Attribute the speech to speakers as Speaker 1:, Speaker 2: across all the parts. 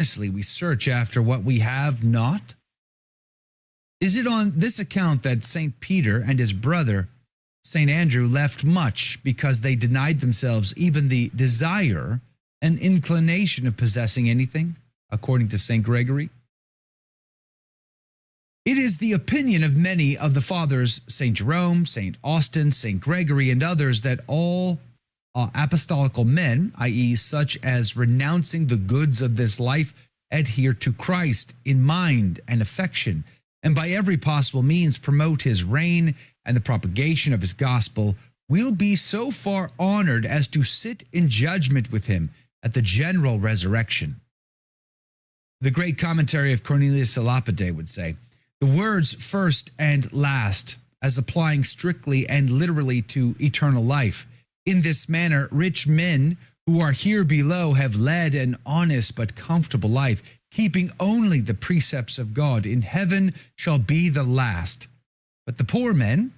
Speaker 1: earnestly we search after what we have not? Is it on this account that St. Peter and his brother, St. Andrew, left much because they denied themselves even the desire and inclination of possessing anything, according to St. Gregory? It is the opinion of many of the fathers, St. Jerome, St. Austin, St. Gregory, and others, that all apostolical men, i.e., such as renouncing the goods of this life, adhere to Christ in mind and affection, and by every possible means promote his reign and the propagation of his gospel, will be so far honored as to sit in judgment with him at the general resurrection. The great commentary of Cornelius a Lapide would say, the words first and last, as applying strictly and literally to eternal life. In this manner, rich men who are here below have led an honest but comfortable life, keeping only the precepts of God. In heaven shall be the last. But the poor men,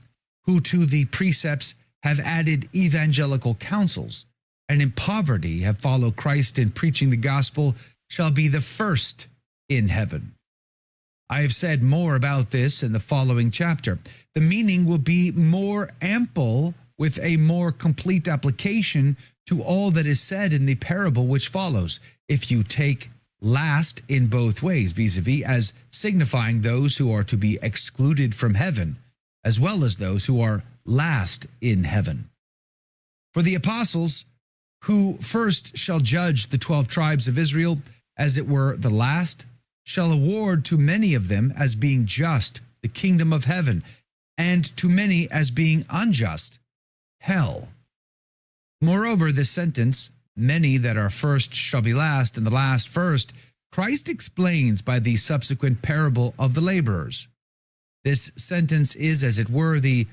Speaker 1: who to the precepts have added evangelical counsels, and in poverty have followed Christ in preaching the gospel, shall be the first in heaven. I have said more about this in the following chapter. The meaning will be more ample with a more complete application to all that is said in the parable which follows, if you take last in both ways, vis-a-vis, as signifying those who are to be excluded from heaven, as well as those who are last in heaven. For the apostles, who first shall judge the 12 tribes of Israel, as it were the last, shall award to many of them as being just the kingdom of heaven, and to many as being unjust, hell. Moreover, this sentence, many that are first shall be last, and the last first, Christ explains by the subsequent parable of the laborers. This sentence is, as it were, the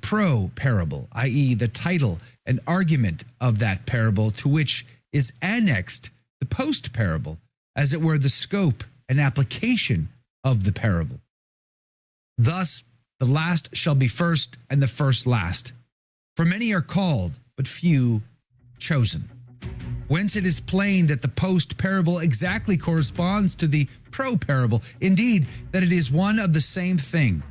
Speaker 1: pro-parable, i.e., the title and argument of that parable, to which is annexed the post-parable, as it were, the scope and application of the parable. Thus, the last shall be first, and the first last. For many are called, but few chosen. Whence it is plain that the post-parable exactly corresponds to the pro-parable, indeed, that it is one of the same thing.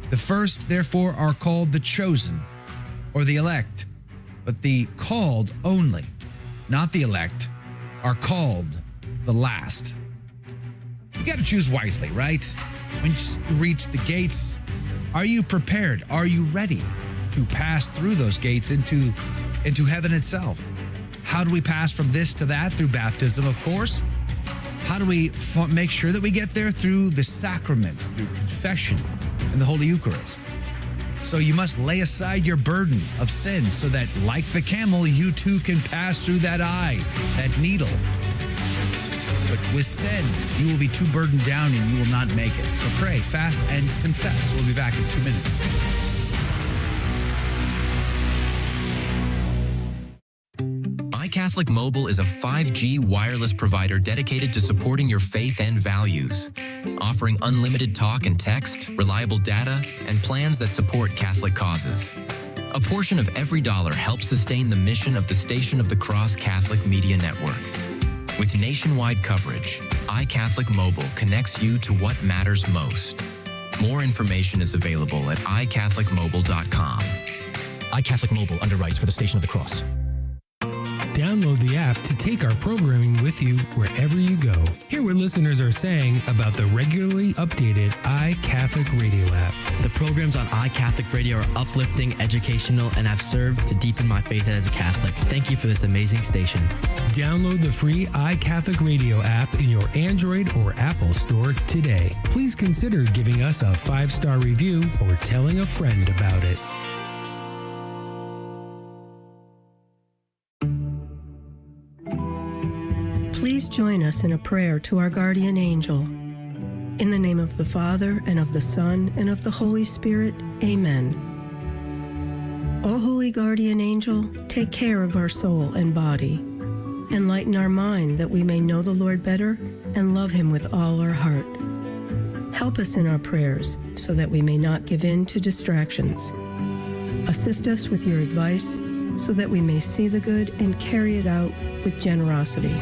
Speaker 1: The first, therefore, are called the chosen, or the elect, but the called only, not the elect, are called the last. You got to choose wisely, right? When you reach the gates, are you prepared? Are you ready to pass through those gates into heaven itself? How do we pass from this to that? Through baptism, of course. How do we make sure that we get there? Through the sacraments, through confession and the Holy Eucharist. So you must lay aside your burden of sin so that, like the camel, you too can pass through that eye, that needle. But with sin, you will be too burdened down and you will not make it. So pray, fast, and confess. We'll be back in 2 minutes.
Speaker 2: iCatholic Mobile is a 5G wireless provider dedicated to supporting your faith and values, offering unlimited talk and text, reliable data, and plans that support Catholic causes. A portion of every dollar helps sustain the mission of the Station of the Cross Catholic Media Network. With nationwide coverage, iCatholic Mobile connects you to what matters most. More information is available at iCatholicMobile.com.
Speaker 3: iCatholic Mobile underwrites for the Station of the Cross. Download the app to take our programming with you wherever you go. Hear what listeners are saying about the regularly updated iCatholic Radio app.
Speaker 4: The programs on iCatholic Radio are uplifting, educational, and have served to deepen my faith as a Catholic. Thank you for this amazing station.
Speaker 3: Download the free iCatholic Radio app in your Android or Apple store today. Please consider giving us a 5-star review or telling a friend about it.
Speaker 5: Please join us in a prayer to our guardian angel. In the name of the Father, and of the Son, and of the Holy Spirit, amen. O holy guardian angel, take care of our soul and body. Enlighten our mind that we may know the Lord better and love him with all our heart. Help us in our prayers so that we may not give in to distractions. Assist us with your advice so that we may see the good and carry it out with generosity.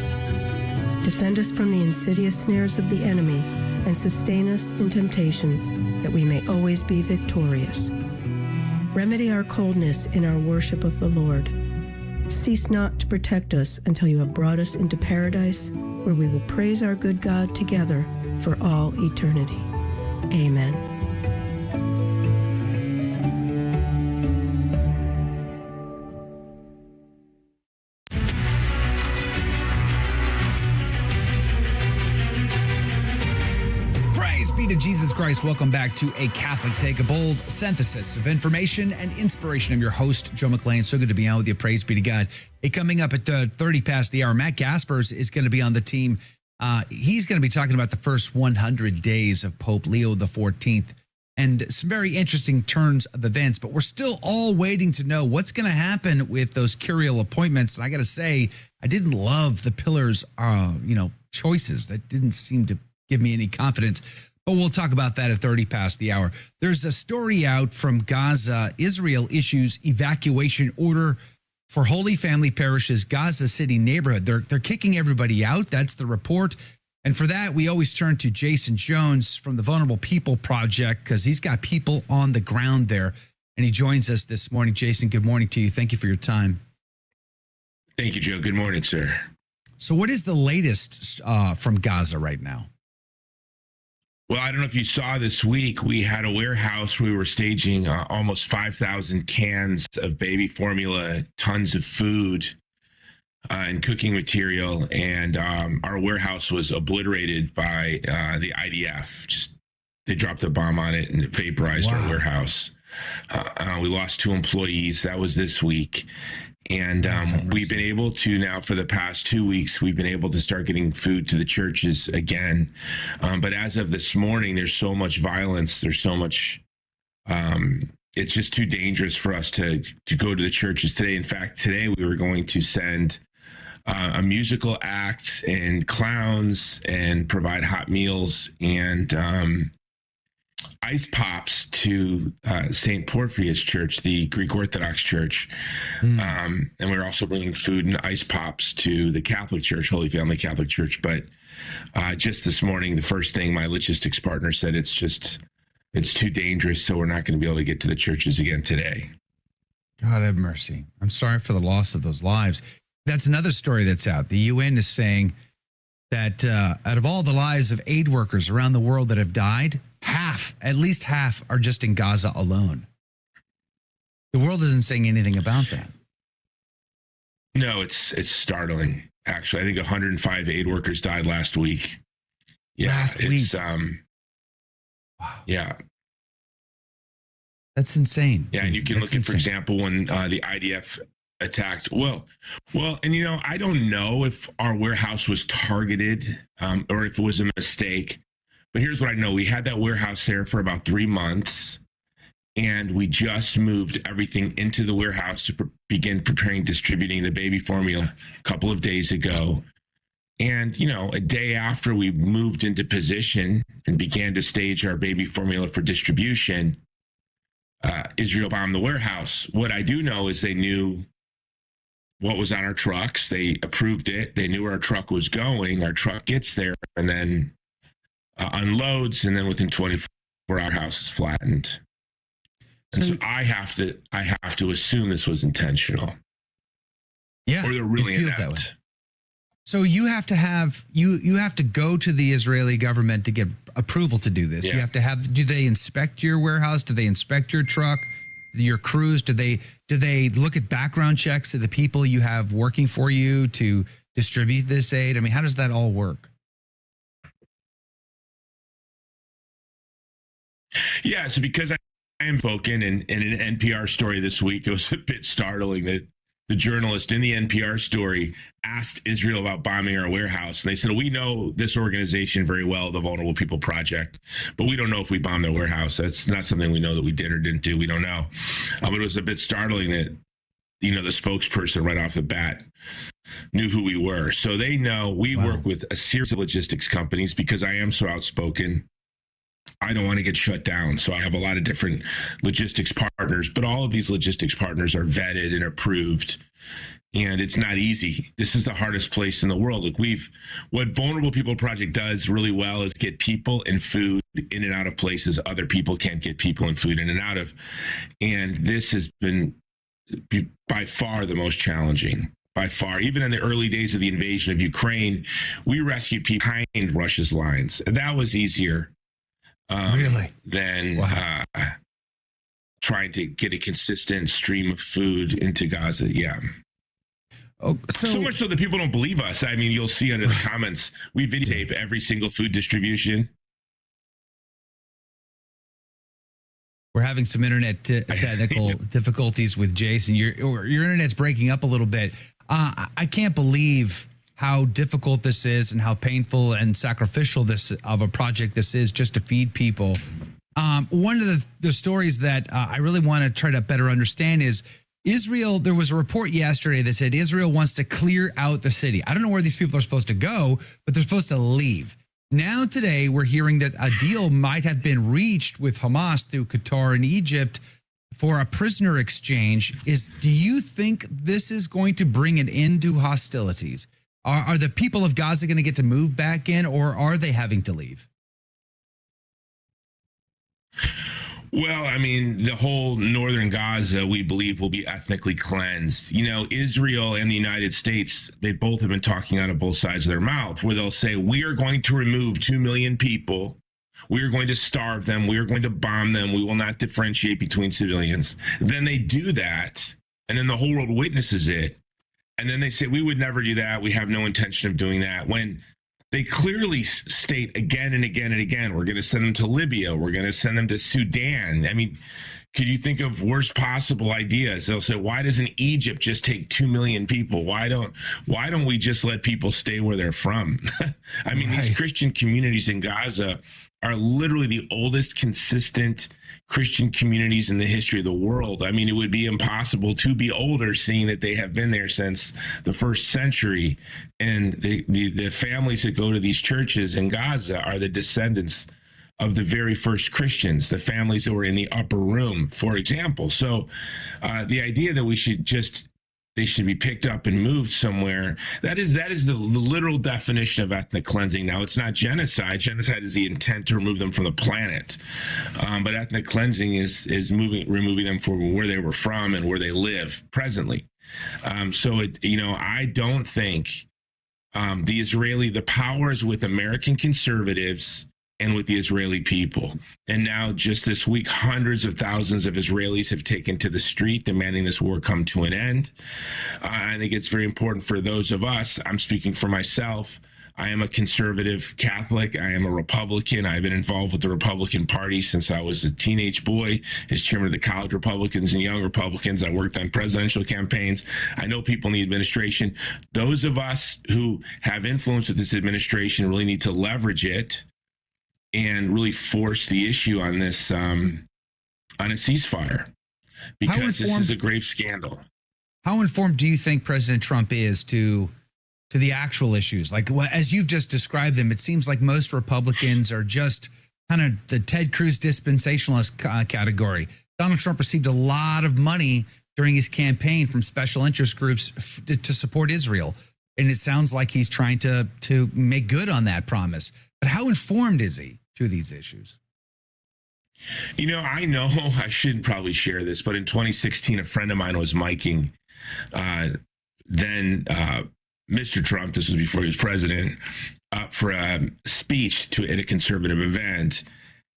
Speaker 5: Defend us from the insidious snares of the enemy, and sustain us in temptations, that we may always be victorious. Remedy our coldness in our worship of the Lord. Cease not to protect us until you have brought us into paradise, where we will praise our good God together for all eternity. Amen.
Speaker 1: Be to Jesus Christ. Welcome back to A Catholic Take, a bold synthesis of information and inspiration. I'm your host, Joe McLean. So good to be on with you. Praise be to God. Hey, coming up at 30 past the hour, Matt Gaspers is going to be on the team. He's going to be talking about the first 100 days of Pope Leo XIV and some very interesting turns of events. But we're still all waiting to know what's going to happen with those curial appointments. And I got to say, I didn't love the pillars, choices. That didn't seem to give me any confidence. But we'll talk about that at 30 past the hour. There's a story out from Gaza. Israel issues evacuation order for Holy Family Parish's Gaza City neighborhood. They're kicking everybody out. That's the report. And for that, we always turn to Jason Jones from the Vulnerable People Project, because he's got people on the ground there. And he joins us this morning. Jason, good morning to you. Thank you for your time.
Speaker 6: Thank you, Joe. Good morning, sir.
Speaker 1: So what is the latest from Gaza right now?
Speaker 6: Well, I don't know if you saw this week, we had a warehouse. We were staging almost 5,000 cans of baby formula, tons of food and cooking material. And our warehouse was obliterated by the IDF. They dropped a bomb on it and it vaporized our warehouse. We lost 2 employees. That was this week. And we've been able to now, for the past 2 weeks, we've been able to start getting food to the churches again. But as of this morning, there's so much violence. There's so much, it's just too dangerous for us to go to the churches today. In fact, today we were going to send a musical act and clowns and provide hot meals and ice pops to St. Porphyrius Church, the Greek Orthodox Church. And we're also bringing food and ice pops to the Catholic Church, Holy Family Catholic Church. But just this morning, the first thing my logistics partner said, it's too dangerous, so we're not going to be able to get to the churches again today.
Speaker 1: God have mercy. I'm sorry for the loss of those lives. That's another story that's out. The UN is saying that out of all the lives of aid workers around the world that have died, at least half are just in Gaza alone. The world isn't saying anything about that.
Speaker 6: No, it's startling. Actually, I think 105 aid workers died last week. Yeah,
Speaker 1: last week.
Speaker 6: Wow. Yeah.
Speaker 1: That's insane.
Speaker 6: Yeah, and you can look at, for example, when the IDF attacked. Well, and I don't know if our warehouse was targeted or if it was a mistake. But here's what I know. We had that warehouse there for about 3 months, and we just moved everything into the warehouse to begin distributing the baby formula a couple of days ago. And, a day after we moved into position and began to stage our baby formula for distribution, Israel bombed the warehouse. What I do know is they knew what was on our trucks. They approved it. They knew where our truck was going. Our truck gets there and then unloads, and then within 24 hours, our house is flattened. And so I have to assume this was intentional.
Speaker 1: Yeah,
Speaker 6: or they're really
Speaker 1: it feels that way.
Speaker 6: inept.
Speaker 1: So you have to go to the Israeli government to get approval to do this.
Speaker 6: Yeah.
Speaker 1: You have to do they inspect your warehouse? Do they inspect your truck, your crews? Do they look at background checks of the people you have working for you to distribute this aid? I mean, how does that all work?
Speaker 6: Yeah, so because I am spoken in an NPR story this week, it was a bit startling that the journalist in the NPR story asked Israel about bombing our warehouse. And they said, we know this organization very well, the Vulnerable People Project, but we don't know if we bombed their warehouse. That's not something we know that we did or didn't do. We don't know. But it was a bit startling that, the spokesperson right off the bat knew who we were. So they know we work with a series of logistics companies. Because I am so outspoken, I don't want to get shut down. So I have a lot of different logistics partners, but all of these logistics partners are vetted and approved. And it's not easy. This is the hardest place in the world. Look, what Vulnerable People Project does really well is get people and food in and out of places other people can't get people and food in and out of. And this has been by far the most challenging. By far, even in the early days of the invasion of Ukraine, we rescued people behind Russia's lines. That was easier than trying to get a consistent stream of food into Gaza. Yeah.
Speaker 1: Oh,
Speaker 6: so much so that people don't believe us. I mean, you'll see under the comments, we videotape every single food distribution.
Speaker 1: We're having some internet technical difficulties with Jason. Your internet's breaking up a little bit. I can't believe how difficult this is and how painful and sacrificial this of a project this is just to feed people. One of the stories that I really want to try to better understand is Israel. There was a report yesterday that said Israel wants to clear out the city. I don't know where these people are supposed to go, but they're supposed to leave. Now today, we're hearing that a deal might have been reached with Hamas through Qatar and Egypt for a prisoner exchange. Do you think this is going to bring an end to hostilities? Are the people of Gaza going to get to move back in, or are they having to leave?
Speaker 6: Well, I mean, the whole northern Gaza, we believe, will be ethnically cleansed. You know, Israel and the United States, they both have been talking out of both sides of their mouth, where they'll say, we are going to remove 2 million people. We are going to starve them. We are going to bomb them. We will not differentiate between civilians. Then they do that, and then the whole world witnesses it. And then they say, we would never do that. We have no intention of doing that. When they clearly state again and again and again, we're going to send them to Libya. We're going to send them to Sudan. I mean, could you think of worst possible ideas? They'll say, why doesn't Egypt just take 2 million people? Why don't we just let people stay where they're from? I mean, these Christian communities in Gaza are literally the oldest consistent Christian communities in the history of the world. I mean, it would be impossible to be older, seeing that they have been there since the first century. And the families that go to these churches in Gaza are the descendants of the very first Christians, the families that were in the upper room, for example. So the idea that they should be picked up and moved somewhere, that is the literal definition of ethnic cleansing. Now, it's not genocide. Genocide is the intent to remove them from the planet. But ethnic cleansing is removing them from where they were from and where they live presently. I don't think the power is with American conservatives and with the Israeli people. And now, just this week, hundreds of thousands of Israelis have taken to the street demanding this war come to an end. I think it's very important for those of us. I'm speaking for myself. I am a conservative Catholic. I am a Republican. I've been involved with the Republican Party since I was a teenage boy, as chairman of the College Republicans and Young Republicans. I worked on presidential campaigns. I know people in the administration. Those of us who have influence with this administration really need to leverage it and really force the issue on this, on a ceasefire, because this is a grave scandal.
Speaker 1: How informed do you think President Trump is to the actual issues? Like, as you've just described them, it seems like most Republicans are just kind of the Ted Cruz dispensationalist category. Donald Trump received a lot of money during his campaign from special interest groups to support Israel. And it sounds like he's trying to make good on that promise. But how informed is he to these issues?
Speaker 6: You know I should probably share this, but in 2016, a friend of mine was miking then Mr. Trump, this was before he was president, up for a speech at a conservative event.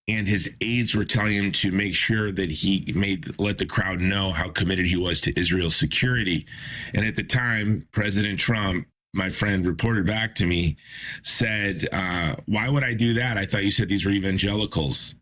Speaker 6: And his aides were telling him to make sure that he let the crowd know how committed he was to Israel's security. And at the time, President Trump, my friend, reported back to me, said, why would I do that? I thought you said these were evangelicals.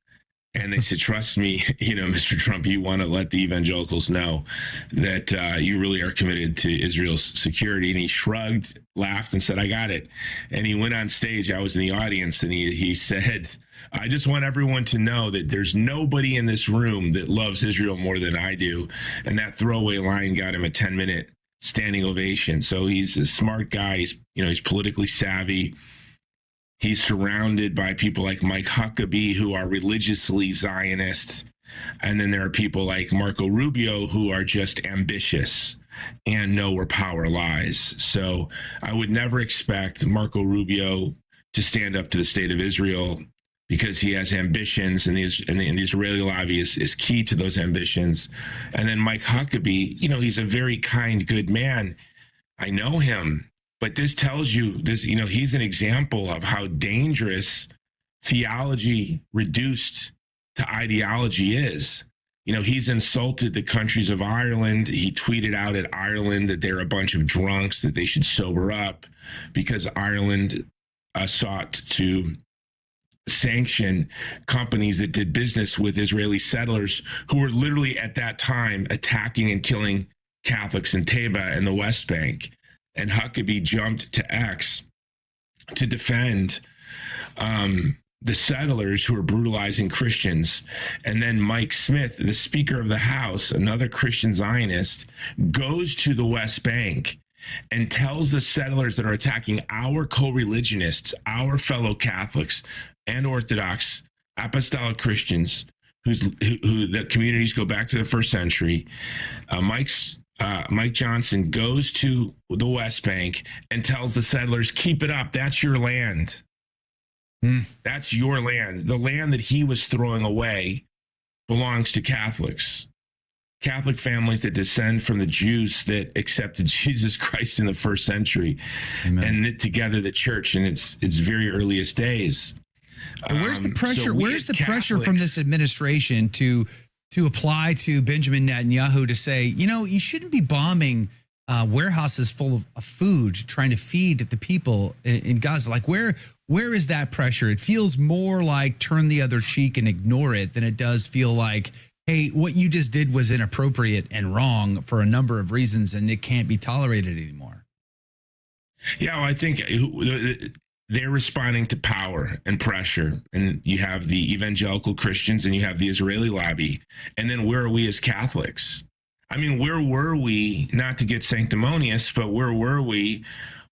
Speaker 6: And they said, trust me, Mr. Trump, you want to let the evangelicals know that you really are committed to Israel's security. And he shrugged, laughed, and said, I got it. And he went on stage. I was in the audience, and he said, I just want everyone to know that there's nobody in this room that loves Israel more than I do. And that throwaway line got him a 10-minute standing ovation. So he's a smart guy. He's politically savvy. He's surrounded by people like Mike Huckabee, who are religiously Zionists. And then there are people like Marco Rubio, who are just ambitious. and know where power lies. So I would never expect Marco Rubio to stand up to the state of Israel, because he has ambitions, and the Israeli lobby is key to those ambitions. And then Mike Huckabee, he's a very kind, good man. I know him, but this tells you this, he's an example of how dangerous theology reduced to ideology is. He's insulted the countries of Ireland. He tweeted out at Ireland that they're a bunch of drunks, that they should sober up, because Ireland sought to sanction companies that did business with Israeli settlers who were literally at that time attacking and killing Catholics in Taiba and the West Bank. And Huckabee jumped to X to defend the settlers who were brutalizing Christians. And then Mike Smith, the Speaker of the House, another Christian Zionist, goes to the West Bank and tells the settlers that are attacking our co-religionists, our fellow Catholics and Orthodox apostolic Christians, who the communities go back to the first century. Mike Johnson goes to the West Bank and tells the settlers, keep it up. That's your land. That's your land. The land that he was throwing away belongs to Catholics. Catholic families that descend from the Jews that accepted Jesus Christ in the first century. Amen. And knit together the church in its very earliest days.
Speaker 1: But where's the pressure? So where's the pressure from this administration to apply to Benjamin Netanyahu to say, you shouldn't be bombing warehouses full of food, trying to feed the people in Gaza? Like, where is that pressure? It feels more like turn the other cheek and ignore it than it does feel like, hey, what you just did was inappropriate and wrong for a number of reasons, and it can't be tolerated anymore.
Speaker 6: Yeah, well, I think they're responding to power and pressure. And you have the evangelical Christians and you have the Israeli lobby. And then where are we as Catholics? I mean, where were we, not to get sanctimonious, but where were we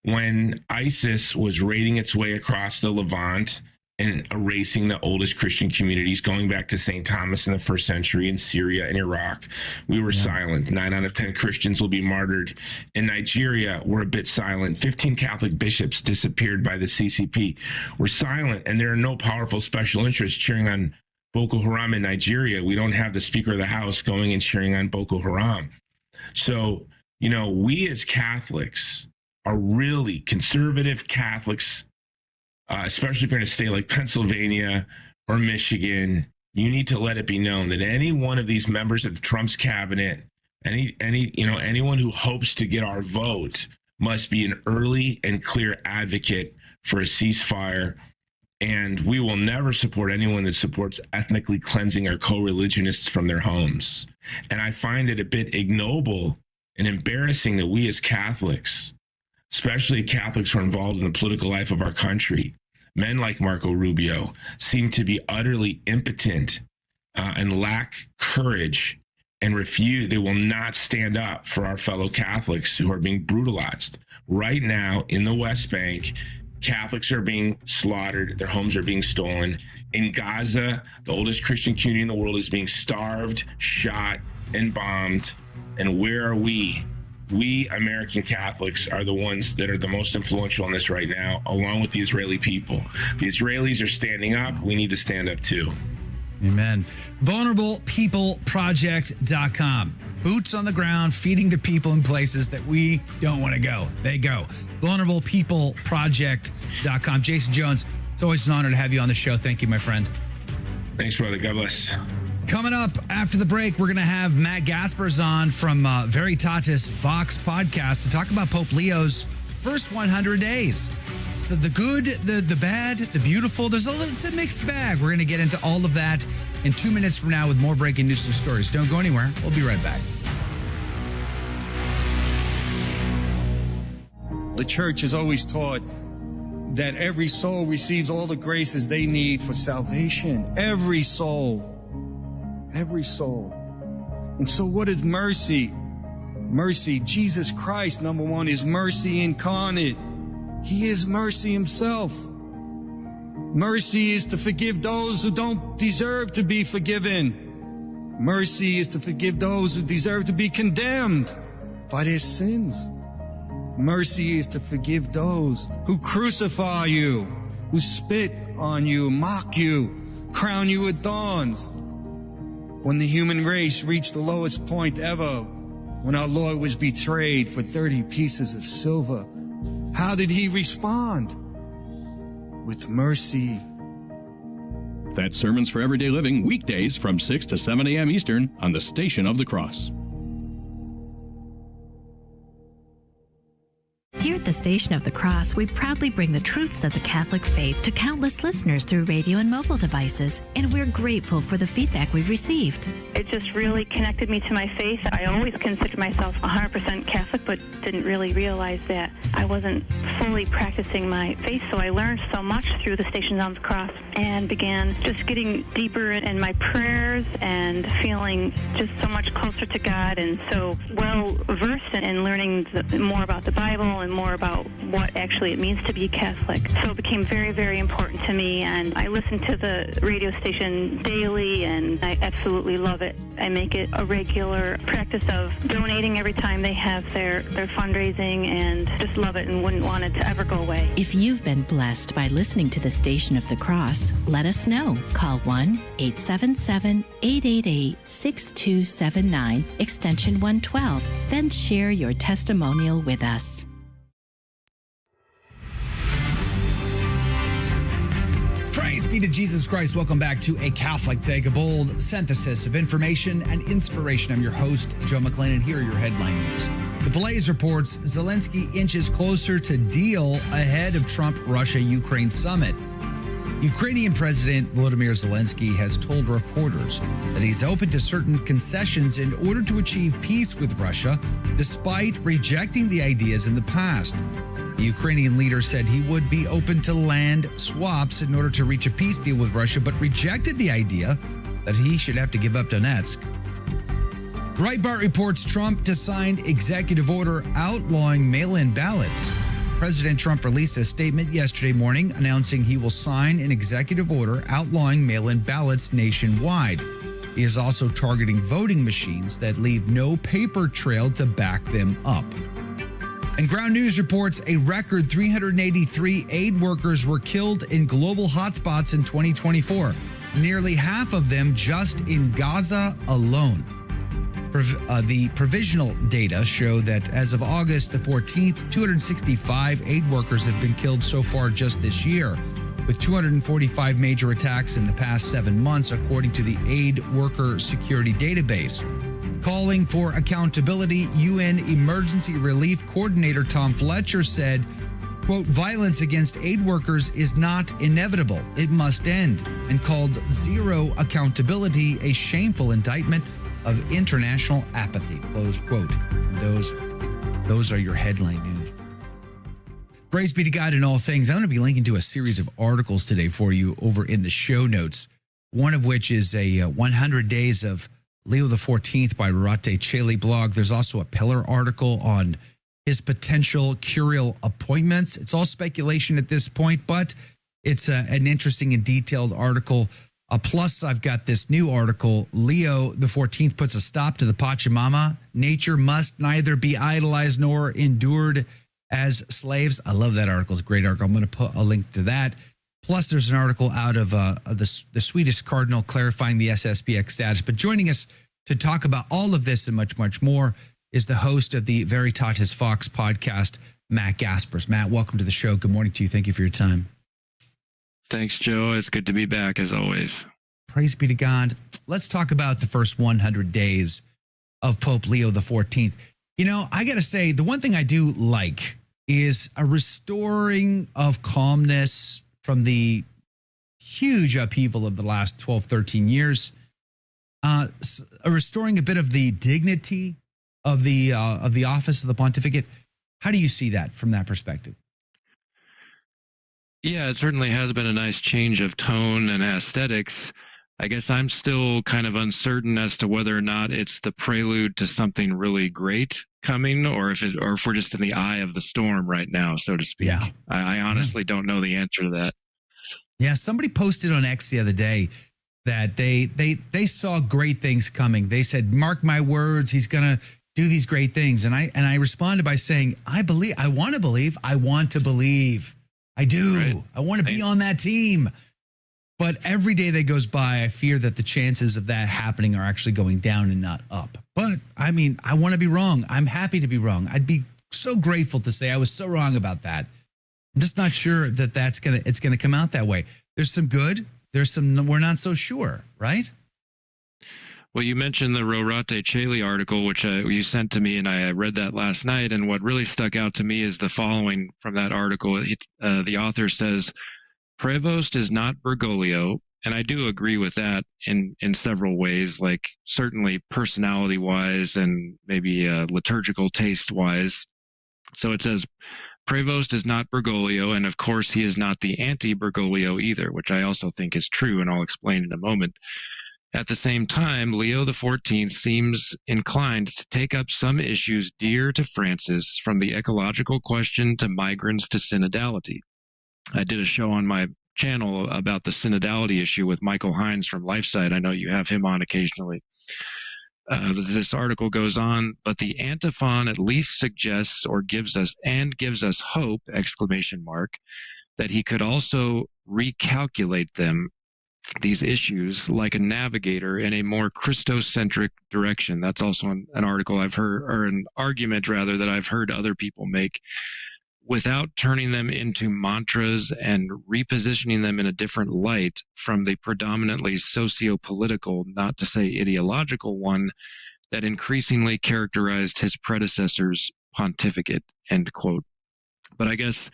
Speaker 6: when ISIS was raiding its way across the Levant and erasing the oldest Christian communities, going back to St. Thomas in the first century, in Syria and Iraq? We were silent. 9 out of 10 Christians will be martyred. In Nigeria, we're a bit silent. 15 Catholic bishops disappeared by the CCP. We're silent, and there are no powerful special interests cheering on Boko Haram in Nigeria. We don't have the Speaker of the House going and cheering on Boko Haram. So, we as Catholics are really conservative Catholics. Especially if you're in a state like Pennsylvania or Michigan, you need to let it be known that any one of these members of Trump's cabinet, anyone who hopes to get our vote, must be an early and clear advocate for a ceasefire. And we will never support anyone that supports ethnically cleansing our co-religionists from their homes. And I find it a bit ignoble and embarrassing that we as Catholics, especially Catholics who are involved in the political life of our country, men like Marco Rubio, seem to be utterly impotent and lack courage and refuse. They will not stand up for our fellow Catholics who are being brutalized. Right now in the West Bank, Catholics are being slaughtered. Their homes are being stolen. In Gaza, the oldest Christian community in the world is being starved, shot, and bombed. And where are we? We American Catholics are the ones that are the most influential in this right now, along with the Israeli people. The Israelis are standing up. We need to stand up too.
Speaker 1: Amen. VulnerablePeopleProject.com. Boots on the ground, feeding the people in places that we don't want to go. They go. VulnerablePeopleProject.com. Jason Jones, it's always an honor to have you on the show. Thank you, my friend.
Speaker 6: Thanks, brother. God bless.
Speaker 1: Coming up after the break, we're going to have Matt Gaspers on from Veritatis Vox podcast to talk about Pope Leo's first 100 days. So the good, the bad, the beautiful, it's a mixed bag. We're going to get into all of that in 2 minutes from now with more breaking news and stories. Don't go anywhere. We'll be right back.
Speaker 7: The church has always taught that every soul receives all the graces they need for salvation. Every soul. Every soul. And so what is mercy? Mercy, Jesus Christ, number one, is mercy incarnate. He is mercy himself. Mercy is to forgive those who don't deserve to be forgiven. Mercy is to forgive those who deserve to be condemned. by their sins. Mercy is to forgive those who crucify you, who spit on you, mock you, crown you with thorns. When the human race reached the lowest point ever, when our Lord was betrayed for 30 pieces of silver, how did he respond? With mercy.
Speaker 8: That's Sermons for Everyday Living, weekdays from 6 to 7 a.m. Eastern on the Station of the Cross.
Speaker 9: Here at the Station of the Cross, we proudly bring the truths of the Catholic faith to countless listeners through radio and mobile devices, and we're grateful for the feedback we've received.
Speaker 10: It just really connected me to my faith. I always considered myself 100% Catholic, but didn't really realize that I wasn't fully practicing my faith, so I learned so much through the Station on the Cross and began just getting deeper in my prayers and feeling just so much closer to God and so well versed in learning more about the Bible and more about what actually it means to be Catholic. So it became very, very important to me, and I listen to the radio station daily, and I absolutely love it. I make it a regular practice of donating every time they have their fundraising, and just love it and wouldn't want it to ever go away.
Speaker 9: If you've been blessed by listening to the Station of the Cross, let us know. Call 1-877-888-6279, extension 112, then share your testimonial with us.
Speaker 1: Praise be to Jesus Christ. Welcome back to A Catholic Take, a bold synthesis of information and inspiration. I'm your host, Joe McLean, and here are your headline news. The Blaze reports Zelensky inches closer to deal ahead of Trump-Russia-Ukraine summit. Ukrainian President Volodymyr Zelensky has told reporters that he's open to certain concessions in order to achieve peace with Russia, despite rejecting the ideas in the past. The Ukrainian leader said he would be open to land swaps in order to reach a peace deal with Russia, but rejected the idea that he should have to give up Donetsk. Breitbart reports Trump to sign executive order outlawing mail-in ballots. President Trump released a statement yesterday morning announcing he will sign an executive order outlawing mail-in ballots nationwide. He is also targeting voting machines that leave no paper trail to back them up. And Ground News reports a record 383 aid workers were killed in global hotspots in 2024, nearly half of them just in Gaza alone. The provisional data show that as of August the 14th, 265 aid workers have been killed so far just this year, with 245 major attacks in the past 7 months, according to the Aid Worker Security Database. Calling for accountability, UN Emergency Relief Coordinator Tom Fletcher said, quote, violence against aid workers is not inevitable. It must end, and called zero accountability a shameful indictment of international apathy, close quote. Those are your headline news. Praise be to God in all things. I'm going to be linking to a series of articles today for you over in the show notes, one of which is a 100 Days of Leo XIV by Rate Cheli blog. There's also a Pillar article on his potential curial appointments. It's all speculation at this point, but it's an interesting and detailed article. Plus, I've got this new article. Leo XIV puts a stop to the Pachamama. Nature must neither be idolized nor endured as slaves. I love that article. It's a great article. I'm going to put a link to that. Plus, there's an article out of the Swedish Cardinal clarifying the SSPX status. But joining us to talk about all of this and much, much more is the host of the Veritatis Vox podcast, Matt Gaspers. Matt, welcome to the show. Good morning to you. Thank you for your time.
Speaker 11: Thanks, Joe. It's good to be back as always.
Speaker 1: Praise be to God. Let's talk about the first 100 days of Pope Leo XIV. You know, I got to say, the one thing I do like is a restoring of calmness from the huge upheaval of the last 12, 13 years, restoring a bit of the dignity of the office of the pontificate. How do you see that from that perspective?
Speaker 11: Yeah, it certainly has been a nice change of tone and aesthetics. I guess I'm still kind of uncertain as to whether or not it's the prelude to something really great coming, or if we're just in the eye of the storm right now, so to speak.
Speaker 1: Yeah.
Speaker 11: I honestly don't know the answer to that.
Speaker 1: Yeah, somebody posted on X the other day that they saw great things coming. They said, mark my words, he's gonna do these great things. And I responded by saying, I want to believe. I do.
Speaker 11: Right.
Speaker 1: I want to be on that team. But every day that goes by, I fear that the chances of that happening are actually going down and not up. But I mean, I want to be wrong. I'm happy to be wrong. I'd be so grateful to say I was so wrong about that. I'm just not sure that it's gonna come out that way. There's some good. There's some we're not so sure, right?
Speaker 11: Well, you mentioned the Rorate Chaley article, which you sent to me, and I read that last night. And what really stuck out to me is the following from that article. The author says, Prevost is not Bergoglio, and I do agree with that in several ways, like certainly personality-wise and maybe liturgical taste-wise. So it says, Prevost is not Bergoglio, and of course he is not the anti-Bergoglio either, which I also think is true, and I'll explain in a moment. At the same time, Leo XIV seems inclined to take up some issues dear to Francis, from the ecological question to migrants to synodality. I did a show on my channel about the synodality issue with Michael Hines from LifeSite. I know you have him on occasionally. This article goes on, but the antiphon at least suggests or gives us hope, ! That he could also recalculate these issues like a navigator in a more Christocentric direction. That's also an article I've heard, or an argument rather, that I've heard other people make, without turning them into mantras and repositioning them in a different light from the predominantly socio-political, not to say ideological one, that increasingly characterized his predecessor's pontificate, end quote. But I guess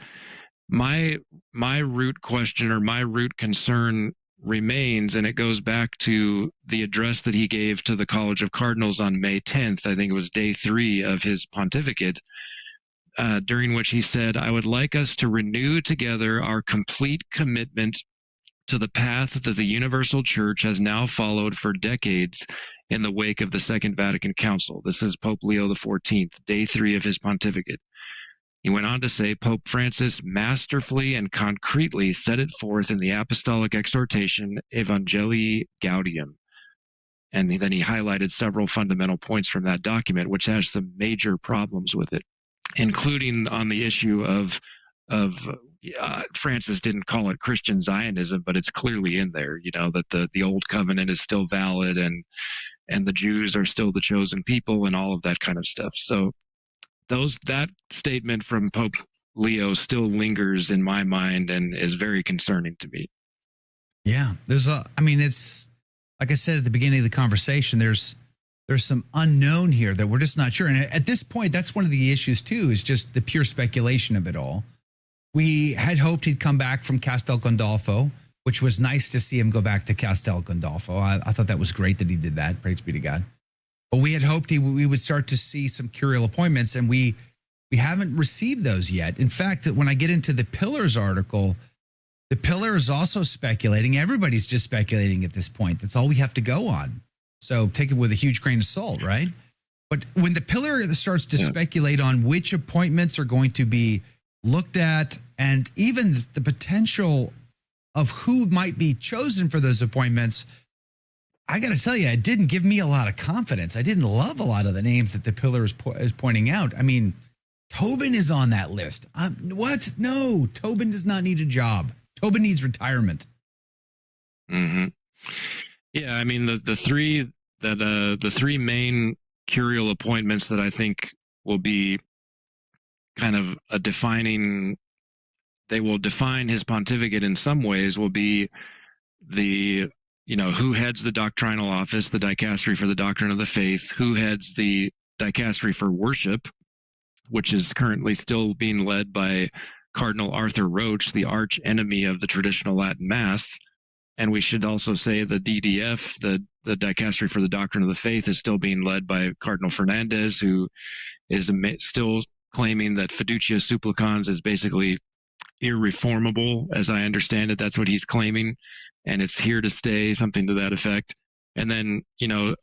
Speaker 11: my root question or my root concern remains, and it goes back to the address that he gave to the College of Cardinals on May 10th. I think it was day 3 of his pontificate, during which he said, I would like us to renew together our complete commitment to the path that the Universal Church has now followed for decades in the wake of the Second Vatican Council. This is Pope Leo XIV, day 3 of his pontificate. He went on to say, Pope Francis masterfully and concretely set it forth in the apostolic exhortation Evangelii Gaudium. And then he highlighted several fundamental points from that document, which has some major problems with it, including on the issue of Francis didn't call it Christian Zionism, but it's clearly in there, that the old covenant is still valid and the Jews are still the chosen people and all of that kind of stuff. So that statement from Pope Leo still lingers in my mind and is very concerning to me.
Speaker 1: Yeah, it's like I said at the beginning of the conversation, there's some unknown here that we're just not sure. And at this point, that's one of the issues too, is just the pure speculation of it all. We had hoped he'd come back from Castel Gandolfo, which was nice to see him go back to Castel Gandolfo. I thought that was great that he did that. Praise be to God. But we had hoped we would start to see some curial appointments, and we haven't received those yet. In fact, when I get into the Pillars article, the Pillar is also speculating. Everybody's just speculating at this point. That's all we have to go on. So take it with a huge grain of salt, right? But when the Pillar starts to speculate on which appointments are going to be looked at, and even the potential of who might be chosen for those appointments, I got to tell you, it didn't give me a lot of confidence. I didn't love a lot of the names that the Pillar is pointing out. I mean, Tobin is on that list. What? No, Tobin does not need a job. Tobin needs retirement.
Speaker 11: Mm-hmm. Yeah, I mean the three main curial appointments that I think will be kind of they will define his pontificate in some ways, will be who heads the doctrinal office, the dicastery for the doctrine of the faith, who heads the dicastery for worship, which is currently still being led by Cardinal Arthur Roach, the arch enemy of the traditional Latin Mass. And we should also say the DDF, the dicastery for the doctrine of the faith, is still being led by Cardinal Fernandez, who is still claiming that fiducia supplicans is basically irreformable. As I understand it, that's what he's claiming, and it's here to stay, something to that effect. And then,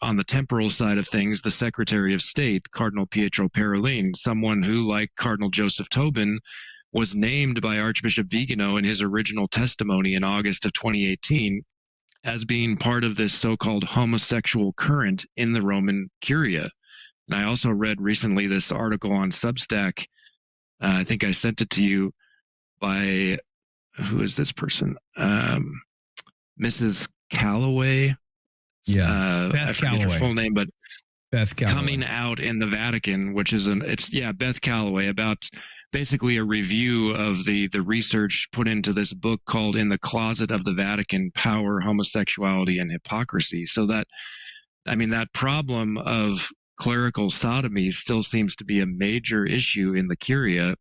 Speaker 11: on the temporal side of things, the Secretary of State, Cardinal Pietro Parolin, someone who, like Cardinal Joseph Tobin, was named by Archbishop Vigano in his original testimony in August of 2018 as being part of this so-called homosexual current in the Roman Curia. And I also read recently this article on Substack. I think I sent it to you by, who is this person? Mrs. Calloway.
Speaker 1: Yeah.
Speaker 11: I forget her full name, but
Speaker 1: Beth Calloway.
Speaker 11: Coming Out in the Vatican, which is Beth Calloway, about basically a review of the research put into this book called In the Closet of the Vatican: Power, Homosexuality, and Hypocrisy. So that problem of clerical sodomy still seems to be a major issue in the Curia.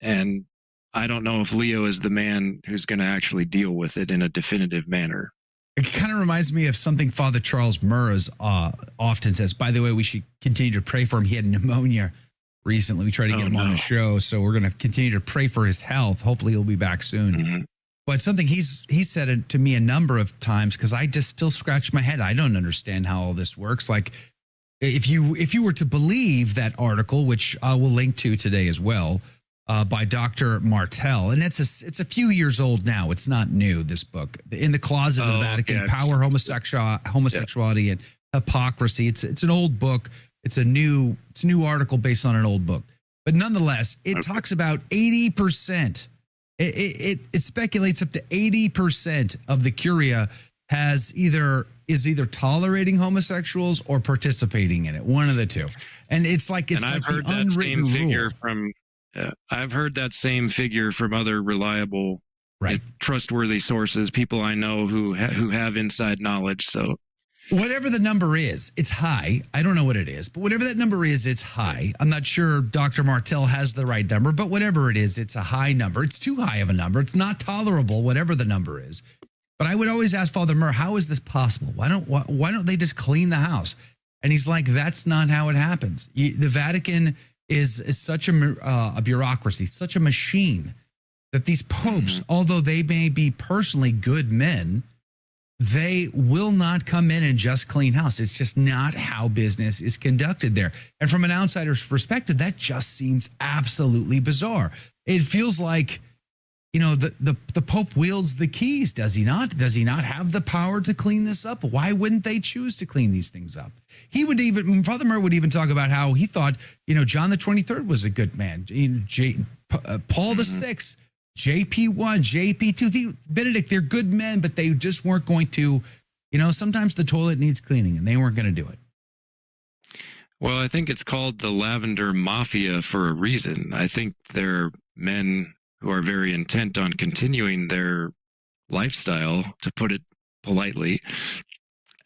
Speaker 11: And I don't know if Leo is the man who's going to actually deal with it in a definitive manner.
Speaker 1: It kind of reminds me of something Father Charles Murrah's often says. By the way, we should continue to pray for him. He had pneumonia recently. We tried to get him on the show, so we're going to continue to pray for his health. Hopefully he'll be back soon. Mm-hmm. But something he said it to me a number of times, because I just still scratch my head. I don't understand how all this works. Like, if you were to believe that article, which I will link to today as well, by Dr. Martel, and it's a few years old now. It's not new, this book. In the Closet of the Vatican: Power, Homosexuality, and Hypocrisy. It's an old book. It's a new article based on an old book. But nonetheless, it talks about 80%. It speculates up to 80% of the Curia is either tolerating homosexuals or participating in it. One of the two. And it's like
Speaker 11: I've heard that same figure from I've heard that same figure from other reliable, trustworthy sources, people I know who have inside knowledge. So
Speaker 1: whatever the number is, it's high. I don't know what it is, but whatever that number is, it's high. I'm not sure Dr. Martel has the right number, but whatever it is, it's a high number. It's too high of a number. It's not tolerable, whatever the number is. But I would always ask Father Murr, how is this possible? Why don't they just clean the house? And he's like, that's not how it happens. The Vatican is such a bureaucracy, such a machine, that these popes, although they may be personally good men, they will not come in and just clean house. It's just not how business is conducted there. And from an outsider's perspective, that just seems absolutely bizarre. It feels like, the Pope wields the keys, does he not? Does he not have the power to clean this up? Why wouldn't they choose to clean these things up? Father Murr would even talk about how he thought, John the 23rd was a good man. Paul the Sixth, JP1, JP2, Benedict, they're good men, but they just weren't going to, sometimes the toilet needs cleaning and they weren't going to do it.
Speaker 11: Well, I think it's called the Lavender Mafia for a reason. I think they're men who are very intent on continuing their lifestyle, to put it politely,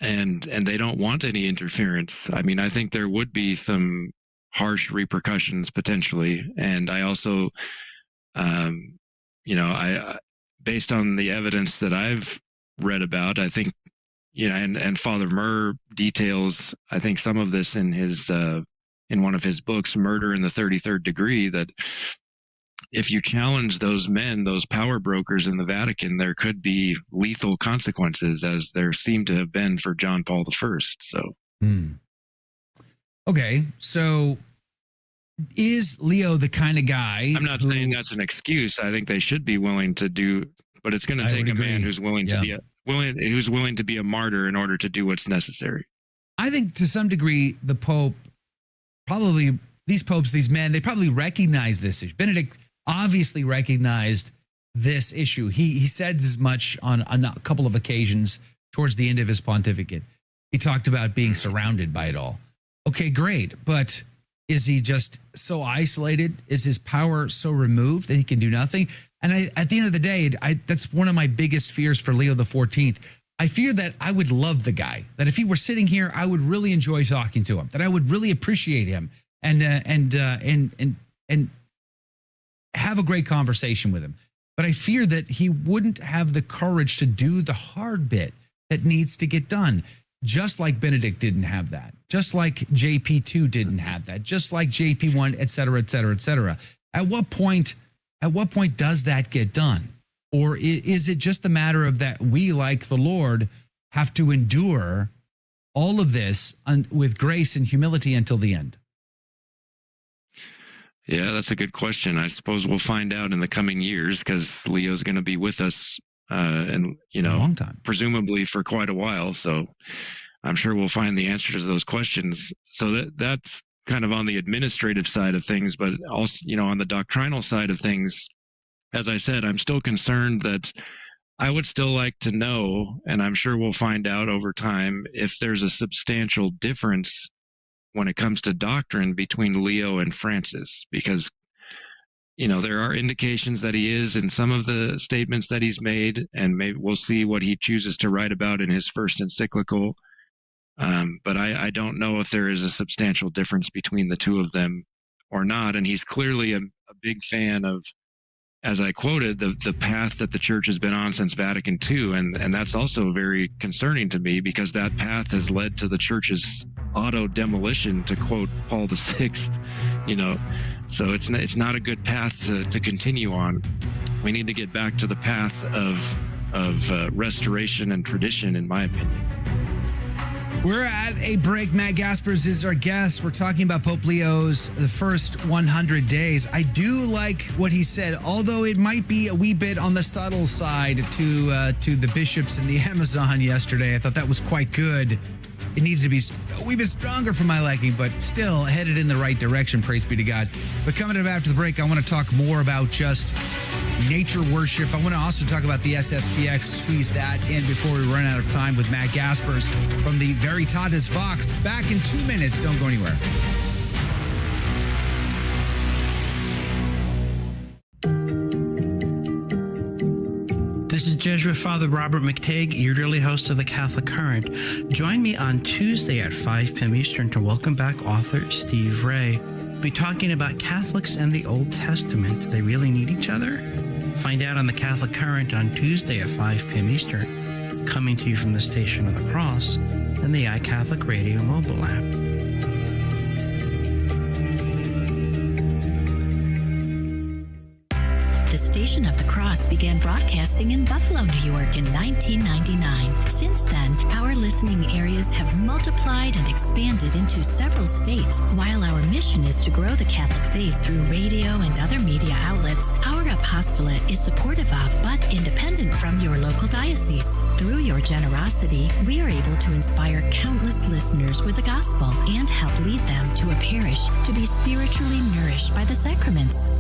Speaker 11: and they don't want any interference. I mean, I think there would be some harsh repercussions potentially, and I also, based on the evidence that I've read about, I think, and Father Murr details, I think, some of this in his in one of his books, Murder in the 33rd Degree, that if you challenge those men, those power brokers in the Vatican, there could be lethal consequences, as there seem to have been for John Paul I. So,
Speaker 1: okay, so is Leo the kind of guy?
Speaker 11: I'm not saying that's an excuse. I think they should be willing to do, but it's going to take a man who's willing to be a martyr in order to do what's necessary.
Speaker 1: I think to some degree, the Pope probably, these popes, these men, they probably recognize this issue. Benedict obviously recognized this issue. He said as much on a couple of occasions towards the end of his pontificate. He talked about being surrounded by it all. Okay, great. But is he just so isolated? Is his power so removed that he can do nothing? And at the end of the day, that's one of my biggest fears for Leo XIV. I fear that I would love the guy, that if he were sitting here, I would really enjoy talking to him, that I would really appreciate him and have a great conversation with him. But I fear that he wouldn't have the courage to do the hard bit that needs to get done. Just like Benedict didn't have that. Just like JP2 didn't have that. Just like JP1, et cetera, et cetera, et cetera. At what point does that get done? Or is it just a matter of that we, like the Lord, have to endure all of this with grace and humility until the end?
Speaker 11: Yeah, that's a good question. I suppose we'll find out in the coming years, because Leo's going to be with us, a long time, presumably for quite a while. So I'm sure we'll find the answer to those questions. So that's kind of on the administrative side of things, but also, on the doctrinal side of things, as I said, I'm still concerned that I would still like to know, and I'm sure we'll find out over time, if there's a substantial difference when it comes to doctrine between Leo and Francis, because there are indications that he is in some of the statements that he's made, and maybe we'll see what he chooses to write about in his first encyclical. But I don't know if there is a substantial difference between the two of them or not. And he's clearly a big fan of, as I quoted, the path that the church has been on since Vatican II. And that's also very concerning to me, because that path has led to the church's auto demolition, to quote Paul VI, so it's not a good path to continue on. We need to get back to the path of restoration and tradition, in my opinion.
Speaker 1: We're at a break. Matt Gaspers is our guest. We're talking about Pope Leo's the first 100 days. I do like what he said, although it might be a wee bit on the subtle side to the bishops in the Amazon yesterday. I thought that was quite good. It needs to be a wee bit stronger for my liking, but still headed in the right direction, praise be to God. But coming up after the break, I want to talk more about just nature worship. I want to also talk about the SSPX, squeeze that in before we run out of time, with Matt Gaspers from the Veritatis Vox. Back in 2 minutes. Don't go anywhere.
Speaker 12: This is Jesuit Father Robert McTague, yearly host of the Catholic Current. Join me on Tuesday at 5 p.m. Eastern to welcome back author Steve Ray. We'll be talking about Catholics and the Old Testament. Do they really need each other? Find out on the Catholic Current on Tuesday at 5 p.m. Eastern, coming to you from the Station of the Cross and the iCatholic Radio mobile app.
Speaker 9: The Station of the Cross began broadcasting in Buffalo, New York in 1999. Since then, our listening areas have multiplied and expanded into several states. While our mission is to grow the Catholic faith through radio and other media outlets, our apostolate is supportive of but independent from your local diocese. Through your generosity, we are able to inspire countless listeners with the gospel and help lead them to a parish to be spiritually nourished by the sacraments.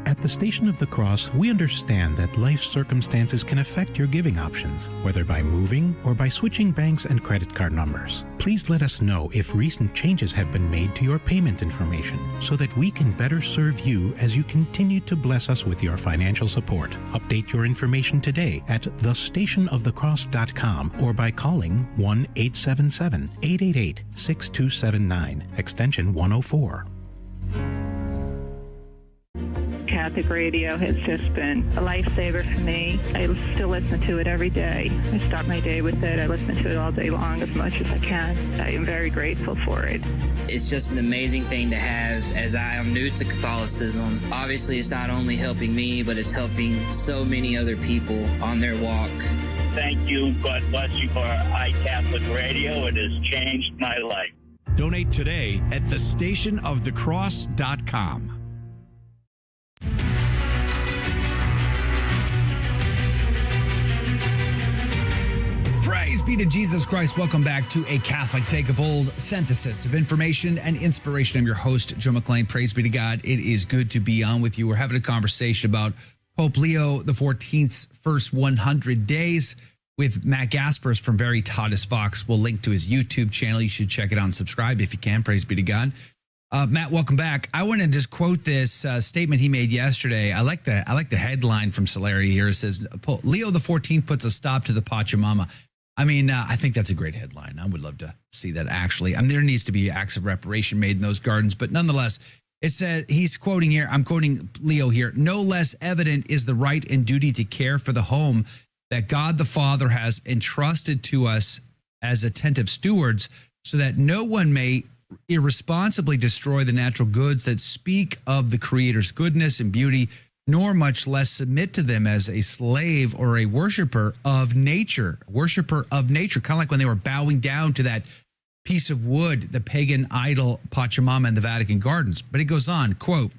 Speaker 13: At the Station of the Cross, we understand that life circumstances can affect your giving options, whether by moving or by switching banks and credit card numbers. Please let us know if recent changes have been made to your payment information so that we can better serve you as you continue to bless us with your financial support. Update your information today at thestationofthecross.com or by calling 1-877-888-6279, extension 104.
Speaker 14: Catholic radio has just been a lifesaver for me. I still listen to it every day. I start my day with it. I listen to it all day long as much as I can. I am very grateful for it.
Speaker 15: It's just an amazing thing to have, as I am new to Catholicism. Obviously, it's not only helping me, but it's helping so many other people on their walk.
Speaker 16: Thank you. God bless you for iCatholic Radio. It has changed my life.
Speaker 17: Donate today at thestationofthecross.com.
Speaker 1: Praise be to Jesus Christ. Welcome back to A Catholic Take a Bold synthesis of information and inspiration. I'm your host, Joe McLean. Praise be to God. It is good to be on with you. We're having a conversation about Pope Leo XIV's first 100 days with Matt Gaspers from Veritatis Vox. We'll link to his YouTube channel. You should check it out and subscribe if you can. Praise be to God. Matt, welcome back. I want to just quote this statement he made yesterday. I like the headline from Solari here. It says, Leo XIV puts a stop to the Pachamama. I mean, I think that's a great headline. I would love to see that actually. I mean, there needs to be acts of reparation made in those gardens, but nonetheless, it says, he's quoting here, I'm quoting Leo here, no less evident is the right and duty to care for the home that God the Father has entrusted to us as attentive stewards, so that no one may irresponsibly destroy the natural goods that speak of the Creator's goodness and beauty, nor much less submit to them as a slave or a worshiper of nature, kind of like when they were bowing down to that piece of wood, the pagan idol Pachamama in the Vatican gardens. But it goes on, quote,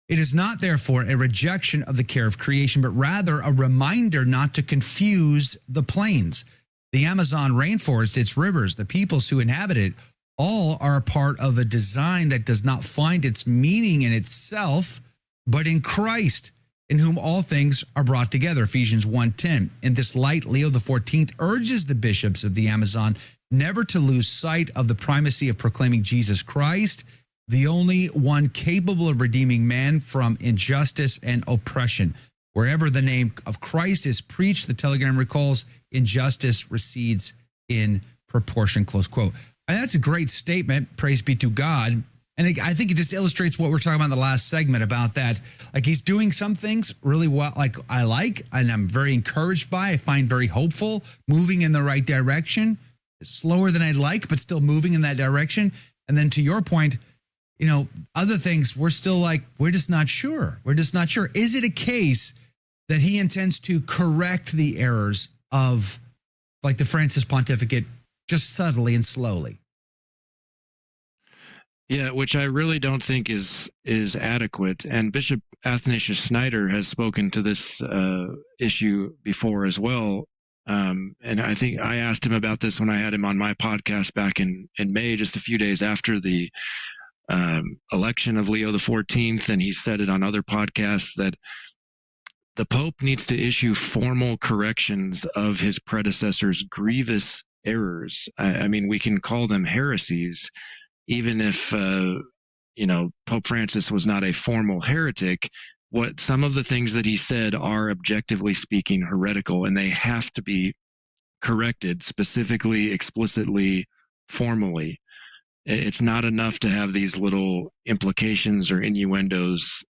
Speaker 1: it is not therefore a rejection of the care of creation, but rather a reminder not to confuse the planes. The Amazon rainforest, its rivers, the peoples who inhabit it, all are a part of a design that does not find its meaning in itself, but in Christ, in whom all things are brought together. Ephesians 1:10. In this light, Leo XIV urges the bishops of the Amazon never to lose sight of the primacy of proclaiming Jesus Christ, the only one capable of redeeming man from injustice and oppression. Wherever the name of Christ is preached, the telegram recalls, injustice recedes in proportion, close quote. And that's a great statement. Praise be to God. And I think it just illustrates what we're talking about in the last segment about that. Like, he's doing some things really well, and I'm very encouraged by. I find very hopeful, moving in the right direction. It's slower than I'd like, but still moving in that direction. And then to your point, other things, we're still we're just not sure. We're just not sure. Is it a case that he intends to correct the errors of the Francis pontificate just subtly and slowly?
Speaker 11: Yeah, which I really don't think is adequate. And Bishop Athanasius Schneider has spoken to this issue before as well. And I think I asked him about this when I had him on my podcast back in May, just a few days after the election of Leo XIV. And he said it on other podcasts that the Pope needs to issue formal corrections of his predecessor's grievous errors. I mean, we can call them heresies, even if, Pope Francis was not a formal heretic. What some of the things that he said are, objectively speaking, heretical, and they have to be corrected specifically, explicitly, formally. It's not enough to have these little implications or innuendos.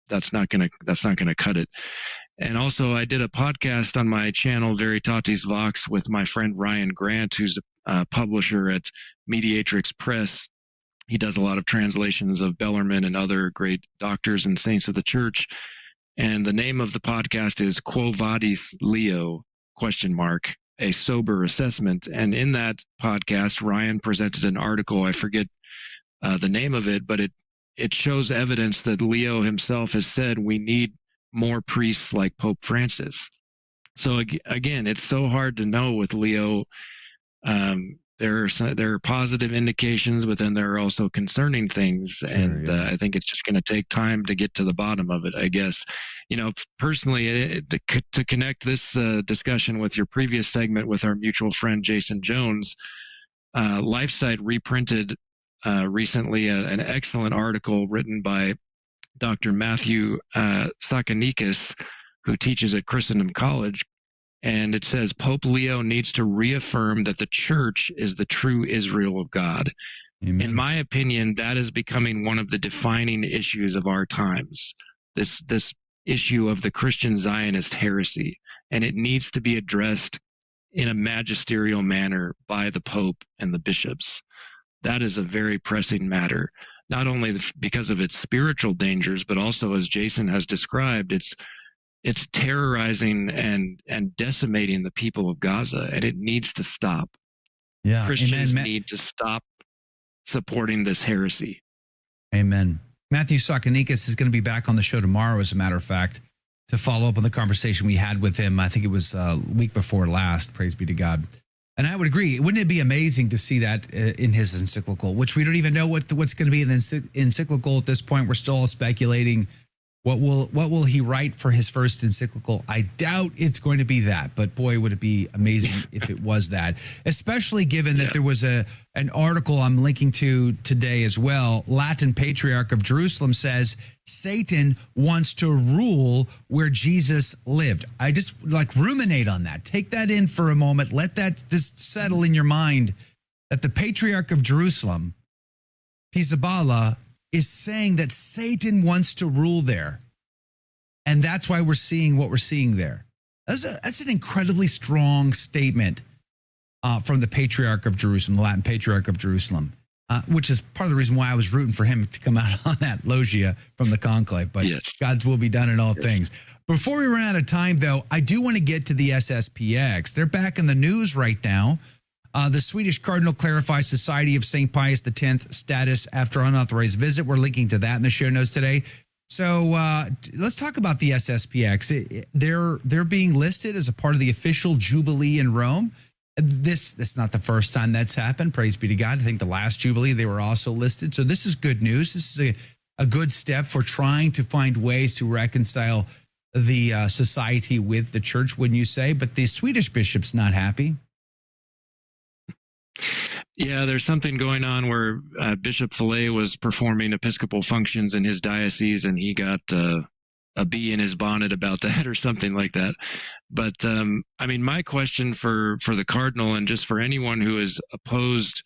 Speaker 11: That's not gonna cut it. And also, I did a podcast on my channel, Veritatis Vox, with my friend Ryan Grant, who's a publisher at Mediatrix Press. He does a lot of translations of Bellarmine and other great doctors and saints of the church. And the name of the podcast is Quo Vadis Leo, ? A sober assessment. And in that podcast, Ryan presented an article, I forget the name of it, but it shows evidence that Leo himself has said we need more priests like Pope Francis. So again, it's so hard to know with Leo. There are positive indications, but then there are also concerning things. Sure, and I think it's just going to take time to get to the bottom of it, I guess. Personally, to connect this discussion with your previous segment with our mutual friend, Jason Jones, LifeSite reprinted recently an excellent article written by Dr. Matthew Sakanikis, who teaches at Christendom College. And it says, Pope Leo needs to reaffirm that the church is the true Israel of God. Amen. In my opinion, that is becoming one of the defining issues of our times, this issue of the Christian Zionist heresy. And it needs to be addressed in a magisterial manner by the Pope and the bishops. That is a very pressing matter, not only because of its spiritual dangers, but also, as Jason has described, it's terrorizing and decimating the people of Gaza, and it needs to stop.
Speaker 1: Yeah,
Speaker 11: Christians need to stop supporting this heresy.
Speaker 1: Amen. Matthew Sakanikis is going to be back on the show tomorrow, as a matter of fact, to follow up on the conversation we had with him. I think it was a week before last. Praise be to God. And I would agree. Wouldn't it be amazing to see that in his encyclical, which we don't even know what's going to be in the encyclical at this point. We're still all speculating. What will he write for his first encyclical? I doubt it's going to be that, but boy, would it be amazing if it was that, especially given that there was an article I'm linking to today as well. Latin Patriarch of Jerusalem says Satan wants to rule where Jesus lived. I just ruminate on that. Take that in for a moment. Let that just settle in your mind that the Patriarch of Jerusalem, Pizzaballa, is saying that Satan wants to rule there. And that's why we're seeing what we're seeing there. That's an incredibly strong statement from the Patriarch of Jerusalem, the Latin Patriarch of Jerusalem, which is part of the reason why I was rooting for him to come out on that loggia from the conclave. But God's will be done in all things. Before we run out of time, though, I do want to get to the SSPX. They're back in the news right now. The Swedish Cardinal clarifies Society of St. Pius X status after unauthorized visit. We're linking to that in the show notes today. So let's talk about the SSPX. They're being listed as a part of the official Jubilee in Rome. This is not the first time that's happened. Praise be to God. I think the last Jubilee, they were also listed. So this is good news. This is a good step for trying to find ways to reconcile the society with the church, wouldn't you say? But the Swedish bishop's not happy.
Speaker 11: Yeah, there's something going on where Bishop Fillet was performing Episcopal functions in his diocese, and he got a bee in his bonnet about that or something like that. But I mean, my question for the Cardinal and just for anyone who is opposed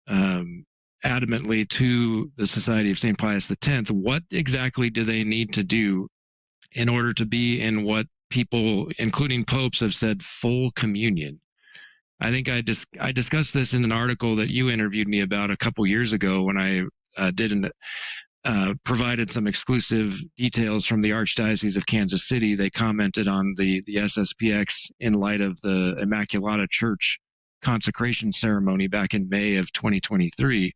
Speaker 11: adamantly to the Society of St. Pius X, what exactly do they need to do in order to be in what people, including popes, have said full communion? I think I discussed this in an article that you interviewed me about a couple years ago when I provided some exclusive details from the Archdiocese of Kansas City. They commented on the SSPX in light of the Immaculata Church consecration ceremony back in May of 2023.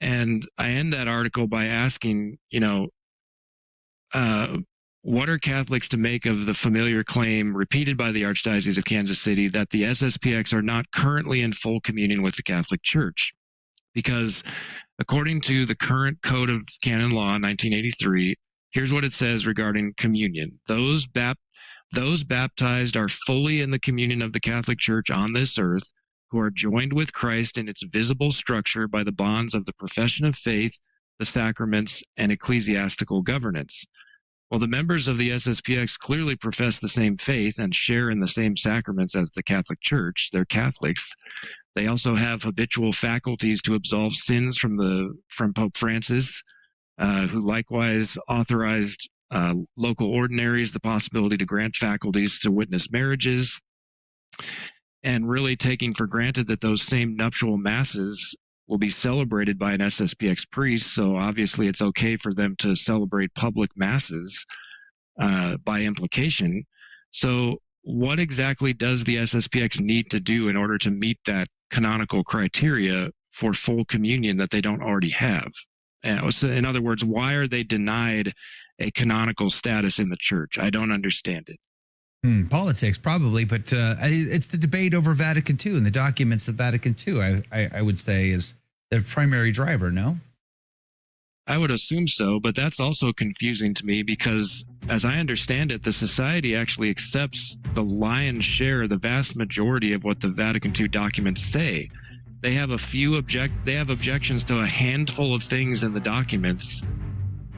Speaker 11: And I end that article by asking, what are Catholics to make of the familiar claim repeated by the Archdiocese of Kansas City that the SSPX are not currently in full communion with the Catholic Church? Because according to the current Code of Canon Law, 1983, here's what it says regarding communion. Those baptized are fully in the communion of the Catholic Church on this earth, who are joined with Christ in its visible structure by the bonds of the profession of faith, the sacraments, and ecclesiastical governance. Well, the members of the SSPX clearly profess the same faith and share in the same sacraments as the Catholic Church. They're Catholics. They also have habitual faculties to absolve sins from Pope Francis, who likewise authorized local ordinaries the possibility to grant faculties to witness marriages, and really taking for granted that those same nuptial masses will be celebrated by an SSPX priest. So obviously it's okay for them to celebrate public masses by implication. So what exactly does the SSPX need to do in order to meet that canonical criteria for full communion that they don't already have? And so in other words, why are they denied a canonical status in the church? I don't understand it.
Speaker 1: Politics, probably, but it's the debate over Vatican II and the documents of Vatican II, I would say, is the primary driver, no?
Speaker 11: I would assume so, but that's also confusing to me because, as I understand it, the society actually accepts the lion's share, the vast majority of what the Vatican II documents say. They have objections to a handful of things in the documents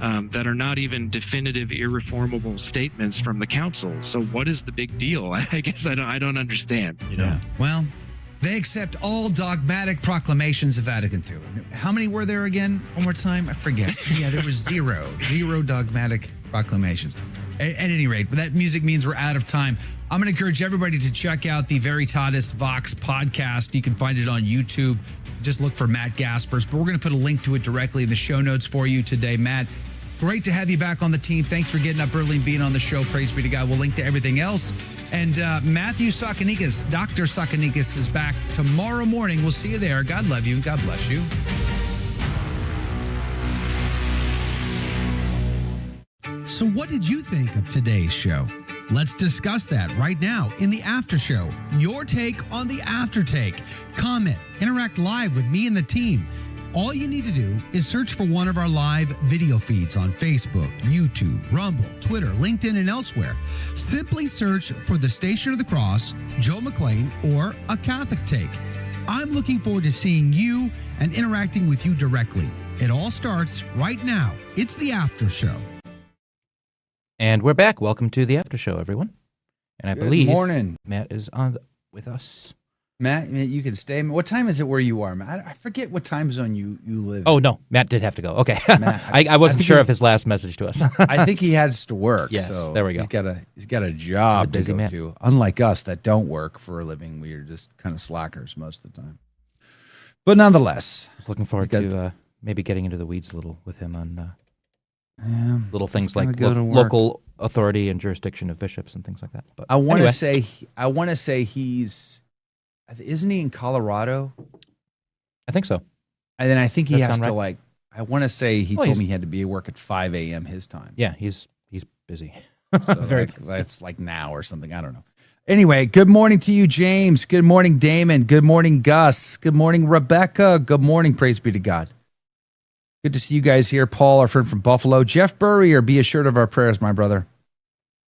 Speaker 11: that are not even definitive, irreformable statements from the council. So what is the big deal? I guess I don't understand.
Speaker 1: Yeah. Well, they accept all dogmatic proclamations of Vatican II. How many were there again? One more time? I forget. Yeah, there was zero dogmatic proclamations. At any rate, that music means we're out of time. I'm going to encourage everybody to check out the Veritatis Vox podcast. You can find it on YouTube. Just look for Matt Gaspers, but we're going to put a link to it directly in the show notes for you today. Matt, great to have you back on the team. Thanks for getting up early and being on the show. Praise be to God. We'll link to everything else. And Matthew Sakanikas, Dr. Sakanikas, is back tomorrow morning. We'll see you there. God love you. God bless you. So what did you think of today's show? Let's discuss that right now in the after show. Your take on the after take. Comment, interact live with me and the team. All you need to do is search for one of our live video feeds on Facebook, YouTube, Rumble, Twitter, LinkedIn, and elsewhere. Simply search for the Station of the Cross, Joe McClain, or A Catholic Take. I'm looking forward to seeing you and interacting with you directly. It all starts right now. It's the after show.
Speaker 18: And we're back. Welcome to the after show, everyone. And I believe
Speaker 1: morning.
Speaker 18: Matt is on with us.
Speaker 1: Matt, you can stay. What time is it where you are, Matt? I forget what time zone you live.
Speaker 18: Oh, no. Matt did have to go. Okay.
Speaker 1: Matt,
Speaker 18: I wasn't sure of his last message to us.
Speaker 1: I think he has to work.
Speaker 18: Yes,
Speaker 1: so
Speaker 18: there we go.
Speaker 1: He's got a job
Speaker 18: busy
Speaker 1: to go
Speaker 18: man.
Speaker 1: to. Unlike us that don't work for a living, we are just kind of slackers most of the time. But nonetheless.
Speaker 18: I was looking forward to maybe getting into the weeds a little with him on little things like local authority and jurisdiction of bishops and things like that. But
Speaker 1: I want to say he's, isn't he in Colorado?
Speaker 18: I think so.
Speaker 1: And then I think he has to
Speaker 18: right?
Speaker 1: I want to say he told me he had to be at work at 5 a.m. his time.
Speaker 18: Yeah, he's busy.
Speaker 1: So
Speaker 18: Very
Speaker 1: that's like now or something. I don't know. Anyway, good morning to you, James. Good morning, Damon. Good morning, Gus. Good morning, Rebecca. Good morning, praise be to God. Good to see you guys here. Paul, our friend from Buffalo. Jeff Burrier, be assured of our prayers, my brother.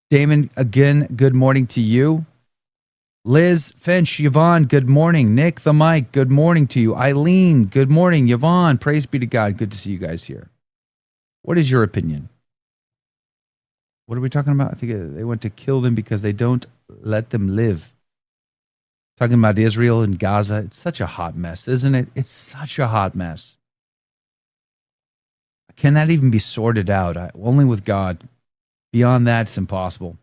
Speaker 1: Damon, again, good morning to you. Liz, Finch, Yvonne, good morning. Nick, the mic, good morning to you. Eileen, good morning. Yvonne, praise be to God. Good to see you guys here. What is your opinion? What are we talking about? I think they want to kill them because they don't let them live. Talking about Israel and Gaza. It's such a hot mess, isn't it? It's such a hot mess. Can that even be sorted out? Only with God. Beyond that, it's impossible.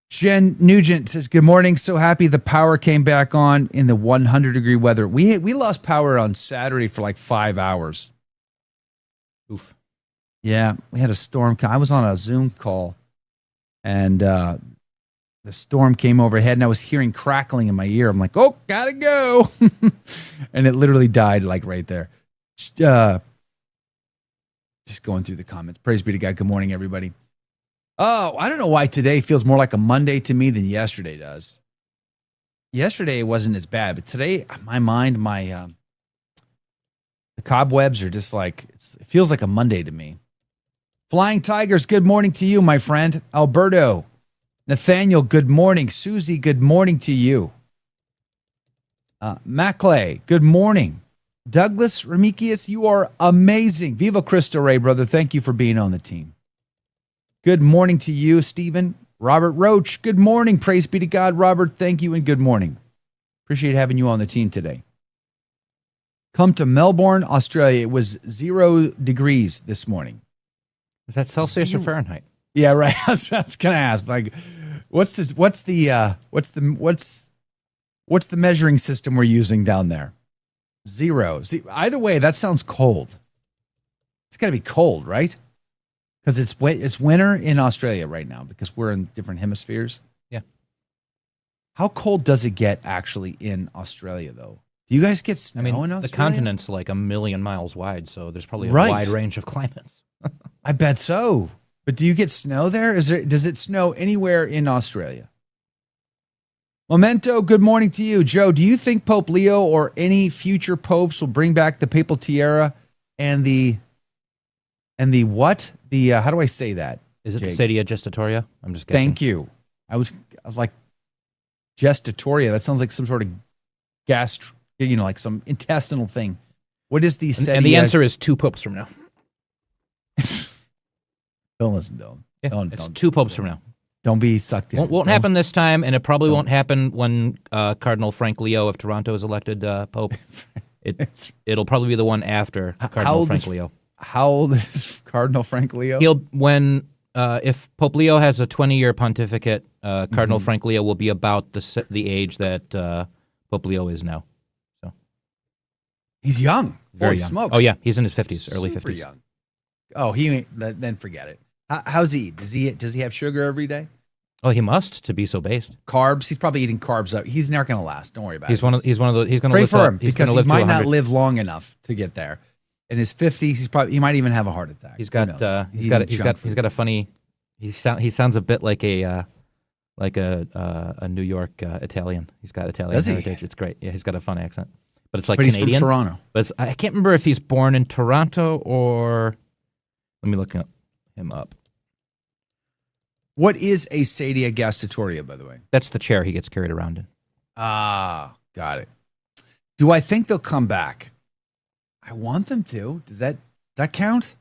Speaker 1: Jen Nugent says, good morning. So happy the power came back on in the 100-degree weather. We lost power on Saturday for like 5 hours.
Speaker 18: Oof.
Speaker 1: Yeah, we had a storm. I was on a Zoom call, and the storm came overhead, and I was hearing crackling in my ear. I'm like, oh, gotta go. And it literally died like right there. Just going through the comments. Praise be to God. Good morning, everybody. Oh, I don't know why today feels more like a Monday to me than yesterday does. Yesterday it wasn't as bad, but today my mind, the cobwebs are just like, it feels like a Monday to me. Flying Tigers, good morning to you, my friend. Alberto, Nathaniel, good morning. Susie, good morning to you. Maclay, good morning. Douglas Remikius, you are amazing. Viva Cristo Rey, brother. Thank you for being on the team. Good morning to you, Stephen. Robert Roach, good morning. Praise be to God. Robert, thank you and good morning. Appreciate having you on the team today. Come to Melbourne, Australia. It was 0 degrees this morning.
Speaker 18: Is that Celsius or Fahrenheit?
Speaker 1: Yeah, right. I was going to ask, like, what's the measuring system we're using down there? 0. See, either way, that sounds cold. It's got to be cold, right? Because it's winter in Australia right now because we're in different hemispheres.
Speaker 18: Yeah.
Speaker 1: How cold does it get actually in Australia, though? Do you guys get snow in Australia?
Speaker 18: The continent's like 1 million miles wide, so there's probably a wide range of climates.
Speaker 1: I bet so. But do you get snow there? Does it snow anywhere in Australia? Memento, good morning to you. Joe, do you think Pope Leo or any future popes will bring back the papal tiara and the what? How do I say that?
Speaker 18: Is it the sedia gestatoria? I'm just guessing.
Speaker 1: Thank you. I was like, gestatoria. That sounds like some sort of like some intestinal thing. What is the sedia?
Speaker 18: And the answer is 2 popes from now.
Speaker 1: Don't listen to him.
Speaker 18: Yeah, it's 2 popes from now.
Speaker 1: Don't be sucked in.
Speaker 18: Won't happen this time, and it probably won't happen when Cardinal Frank Leo of Toronto is elected Pope. It'll probably be the one after Cardinal Frank Leo.
Speaker 1: How old is Cardinal Frank Leo?
Speaker 18: If Pope Leo has a 20-year pontificate, Cardinal Frank Leo will be about the age that Pope Leo is now. So
Speaker 1: he's young.
Speaker 18: Very
Speaker 1: Holy
Speaker 18: young.
Speaker 1: Smokes.
Speaker 18: Oh yeah, he's in his 50s, early 50s.
Speaker 1: Super young. Oh, then forget it. How's he? Does he have sugar every day?
Speaker 18: Oh, he must to be so based.
Speaker 1: Carbs. He's probably eating carbs up. He's not going to last. Don't worry about it.
Speaker 18: He's one of those. He's going to
Speaker 1: pray
Speaker 18: live
Speaker 1: for him because he might not
Speaker 18: 100.
Speaker 1: live long enough to get there. In his 50s, he might even have a heart attack.
Speaker 18: He's got a funny. He sounds a bit like a New York Italian. He's got Italian heritage. It's great. Yeah, he's got a fun accent, but it's like Canadian.
Speaker 1: He's from Toronto.
Speaker 18: But I can't remember if he's born in Toronto or. Let me look him up.
Speaker 1: What is a sedia gestatoria, by the way?
Speaker 18: That's the chair he gets carried around in.
Speaker 1: Ah, got it. Do I think they'll come back? I want them to. Does that count?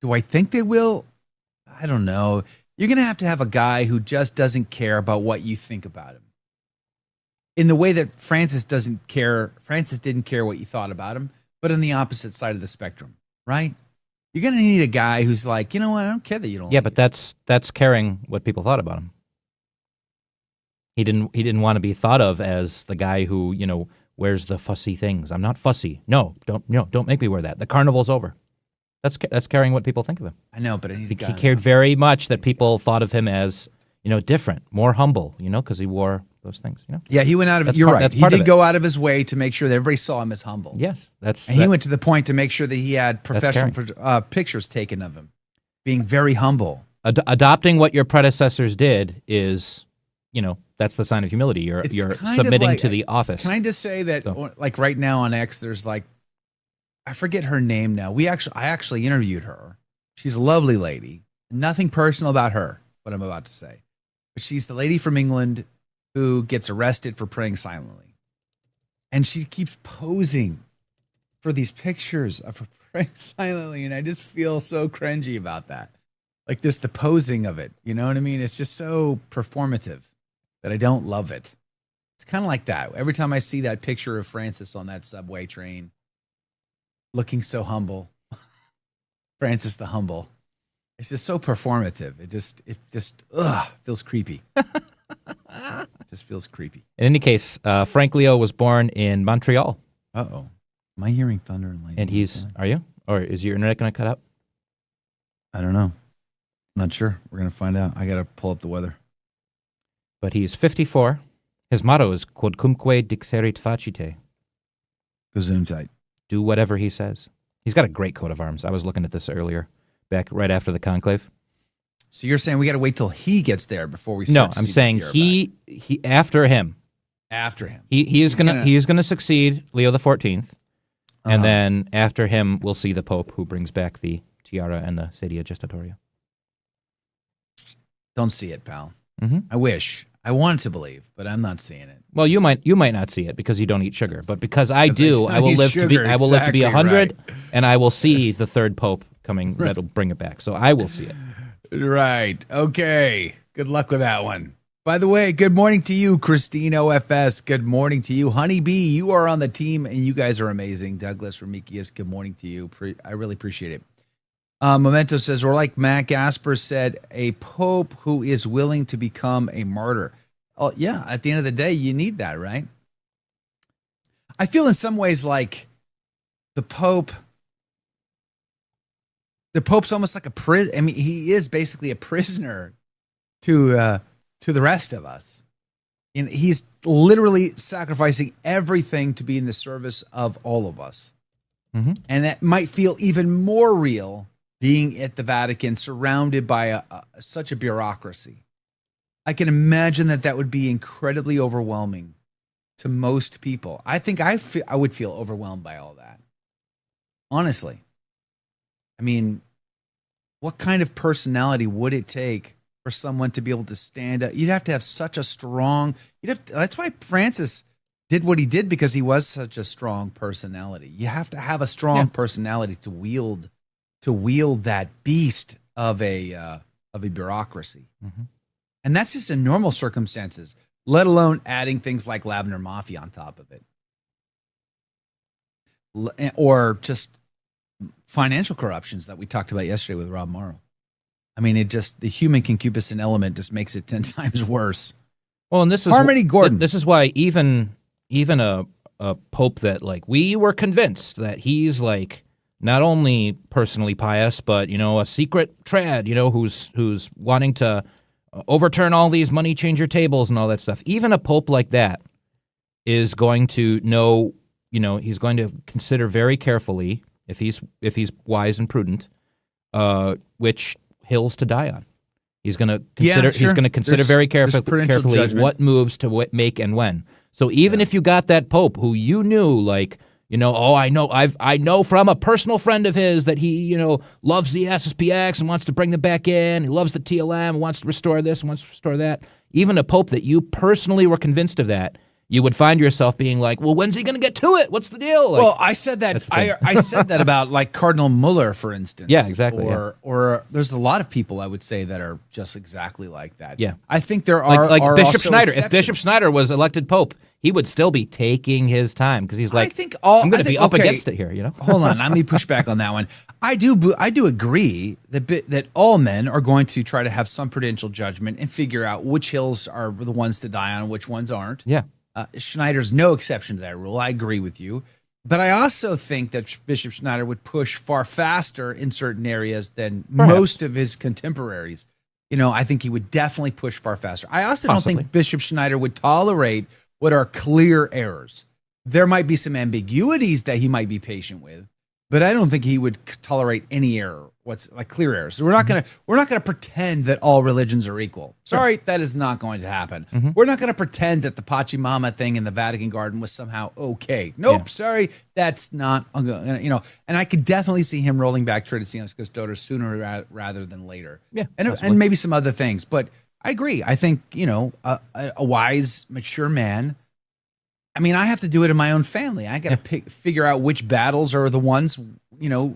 Speaker 1: Do I think they will? I don't know. You're going to have a guy who just doesn't care about what you think about him. In the way that Francis doesn't care. Francis didn't care what you thought about him, but on the opposite side of the spectrum, right? You're going to need a guy who's like, you know what? I don't care that you don't.
Speaker 18: Yeah, but that's caring what people thought about him. He didn't want to be thought of as the guy who, wears the fussy things. I'm not fussy. No, don't make me wear that. The carnival's over. That's caring what people think of him.
Speaker 1: I know, but I need a guy.
Speaker 18: He cared very much that people thought of him as, different, more humble, because he wore those things,
Speaker 1: Yeah, he went out of it. You're right. He did go out of his way to make sure that everybody saw him as humble.
Speaker 18: Yes,
Speaker 1: and he went to the point to make sure that he had professional pictures taken of him, being very humble.
Speaker 18: Adopting what your predecessors did is, That's the sign of humility. You're
Speaker 1: It's
Speaker 18: you're
Speaker 1: kind of
Speaker 18: submitting
Speaker 1: like-
Speaker 18: to the office.
Speaker 1: Can I just say that,
Speaker 18: So-
Speaker 1: like right now on X, there's like, I forget her name now. I actually interviewed her. She's a lovely lady. Nothing personal about her, what I'm about to say. But she's the lady from England who gets arrested for praying silently. And she keeps posing for these pictures of her praying silently. And I just feel so cringy about that. Like just the posing of it. You know what I mean? It's just so performative that I don't love it. It's kind of like that. Every time I see that picture of Francis on that subway train, looking so humble, Francis the Humble, it's just so performative. It just feels creepy. It just feels creepy.
Speaker 18: In any case, Frank Leo was born in Montreal.
Speaker 1: Uh-oh. Am I hearing thunder and lightning?
Speaker 18: And are you? Or is your internet going to cut out?
Speaker 1: I don't know. Not sure. We're going to find out. I got to pull up the weather.
Speaker 18: But he's 54. His motto is quodcumque dixerit facite.
Speaker 1: Gesundheit.
Speaker 18: Do whatever he says. He's got a great coat of arms. I was looking at this earlier, back right after the conclave.
Speaker 1: So you're saying we got to wait till he gets there before we
Speaker 18: No,
Speaker 1: start to
Speaker 18: I'm
Speaker 1: see
Speaker 18: saying
Speaker 1: the
Speaker 18: he after him.
Speaker 1: After him.
Speaker 18: He is gonna succeed Leo the 14th, and then after him we'll see the Pope who brings back the tiara and the sedia gestatoria.
Speaker 1: Don't see it, pal.
Speaker 18: Mm-hmm.
Speaker 1: I wish. I want to believe, but I'm not seeing it.
Speaker 18: Well, you might not see it because you don't eat sugar, but because I
Speaker 1: Because I
Speaker 18: do,
Speaker 1: don't
Speaker 18: I will
Speaker 1: eat
Speaker 18: live to be
Speaker 1: sugar,
Speaker 18: I will live to be
Speaker 1: exactly
Speaker 18: 100,
Speaker 1: right.
Speaker 18: and I will see the third Pope coming that'll bring it back. So I will see it.
Speaker 1: Right. Okay. Good luck with that one. By the way, good morning to you, Christine OFS. Good morning to you. Honeybee, you are on the team, and you guys are amazing. Douglas Ramikius, good morning to you. I really appreciate it. Memento says, or like Matt Gaspers said, a pope who is willing to become a martyr. Oh, yeah. At the end of the day, you need that, right? I feel in some ways like the Pope's almost like a prison. I mean, he is basically a prisoner to the rest of us. And he's literally sacrificing everything to be in the service of all of us.
Speaker 18: Mm-hmm.
Speaker 1: And that might feel even more real being at the Vatican, surrounded by such a bureaucracy. I can imagine that would be incredibly overwhelming to most people. I think I would feel overwhelmed by all that. Honestly. I mean, what kind of personality would it take for someone to be able to stand up? You'd have to have such a strong, that's why Francis did what he did, because he was such a strong personality. You have to have a strong personality to wield that beast of a bureaucracy.
Speaker 18: Mm-hmm.
Speaker 1: And that's just in normal circumstances, let alone adding things like Lavender Mafia on top of it. Or just financial corruptions that we talked about yesterday with Rob Morrow. I mean, the human concupiscent element just makes it 10 times worse.
Speaker 18: Well, and this is
Speaker 1: Harmony Gordon.
Speaker 18: This is why even a pope that, like, we were convinced that he's like not only personally pious, but a secret trad, who's wanting to overturn all these money changer tables and all that stuff. Even a pope like that is going to know, he's going to consider very carefully, if he's wise and prudent, which hills to die on. He's going to consider. He's going to consider very carefully what moves to make and when. So even if you got that pope who you knew, like, I know from a personal friend of his that he, loves the SSPX and wants to bring them back in. He loves the TLM and wants to restore this and wants to restore that. Even a pope that you personally were convinced of that, you would find yourself being like, well, when's he going to get to it? What's the deal? Like,
Speaker 1: well, I said that. I said that about like Cardinal Mueller, for instance.
Speaker 18: Yeah, exactly.
Speaker 1: Or there's a lot of people I would say that are just exactly like that.
Speaker 18: Yeah,
Speaker 1: I think there are
Speaker 18: like
Speaker 1: are
Speaker 18: Bishop
Speaker 1: also
Speaker 18: Schneider.
Speaker 1: exceptions.
Speaker 18: If Bishop Schneider was elected pope, he would still be taking his time because he's like, I'm going to be up against it here.
Speaker 1: Hold on, let me push back on that one. I do agree that all men are going to try to have some prudential judgment and figure out which hills are the ones to die on and which ones aren't.
Speaker 18: Yeah.
Speaker 1: Schneider's no exception to that rule. I agree with you. But I also think that Bishop Schneider would push far faster in certain areas than most of his contemporaries. I think he would definitely push far faster. I also don't think Bishop Schneider would tolerate what are clear errors. There might be some ambiguities that he might be patient with, but I don't think he would tolerate any error. What's like clear errors. So we're not gonna pretend that all religions are equal. Sorry, that is not going to happen. We're not gonna pretend that the Pachamama thing in the Vatican garden was somehow okay. Nope, sorry, that's not. And I could definitely see him rolling back tradiciones custodes sooner rather than later.
Speaker 18: Yeah,
Speaker 1: and maybe some other things. But I agree. I think a wise, mature man. I mean, I have to do it in my own family. I got to figure out which battles are the ones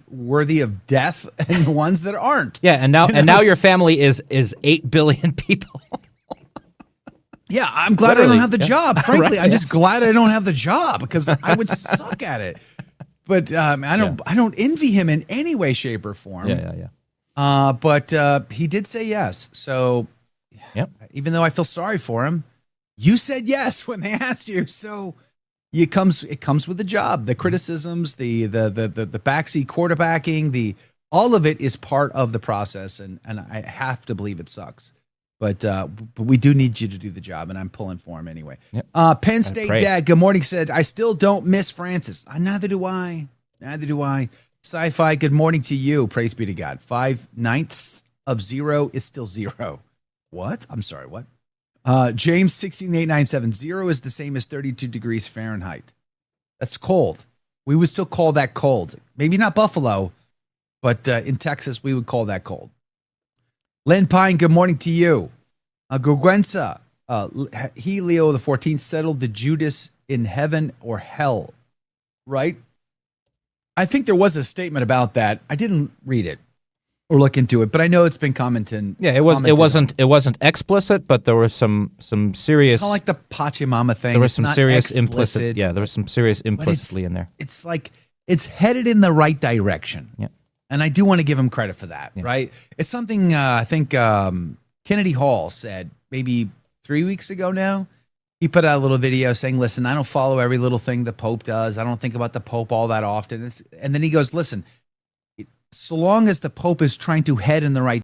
Speaker 1: worthy of death and the ones that aren't.
Speaker 18: Yeah, and now your family is 8 billion people.
Speaker 1: Yeah, I'm glad I don't have the job. Frankly, I'm just glad I don't have the job because I would suck at it. But I don't envy him in any way, shape, or form.
Speaker 18: Yeah.
Speaker 1: But he did say yes. So even though I feel sorry for him, you said yes when they asked you. So it comes with the job. The criticisms, the backseat quarterbacking, all of it is part of the process, and I have to believe it sucks. But we do need you to do the job, and I'm pulling for him anyway.
Speaker 18: Yep.
Speaker 1: Penn State Dad, good morning, said, I still don't miss Francis. Neither do I. Sci-Fi, good morning to you. Praise be to God. 5/9 of 0 is still 0. What? I'm sorry, what? James 16897, 0 is the same as 32 degrees Fahrenheit. That's cold. We would still call that cold. Maybe not Buffalo, but in Texas, we would call that cold. Len Pine, good morning to you. Gurguenza, he, Leo the 14th, settled the Judas in heaven or hell, right? I think there was a statement about that. I didn't read it or look into it, but I know it's been commented.
Speaker 18: Yeah, it wasn't explicit, but there was some serious,
Speaker 1: kind of like the Pachamama thing.
Speaker 18: There was some serious implicit. Yeah, there was some serious implicitly in there.
Speaker 1: It's like it's headed in the right direction.
Speaker 18: Yeah.
Speaker 1: And I do want to give him credit for that, right? It's something I think Kennedy Hall said maybe 3 weeks ago now. He put out a little video saying, listen, I don't follow every little thing the Pope does. I don't think about the Pope all that often. And then he goes, listen, so long as the Pope is trying to head in the right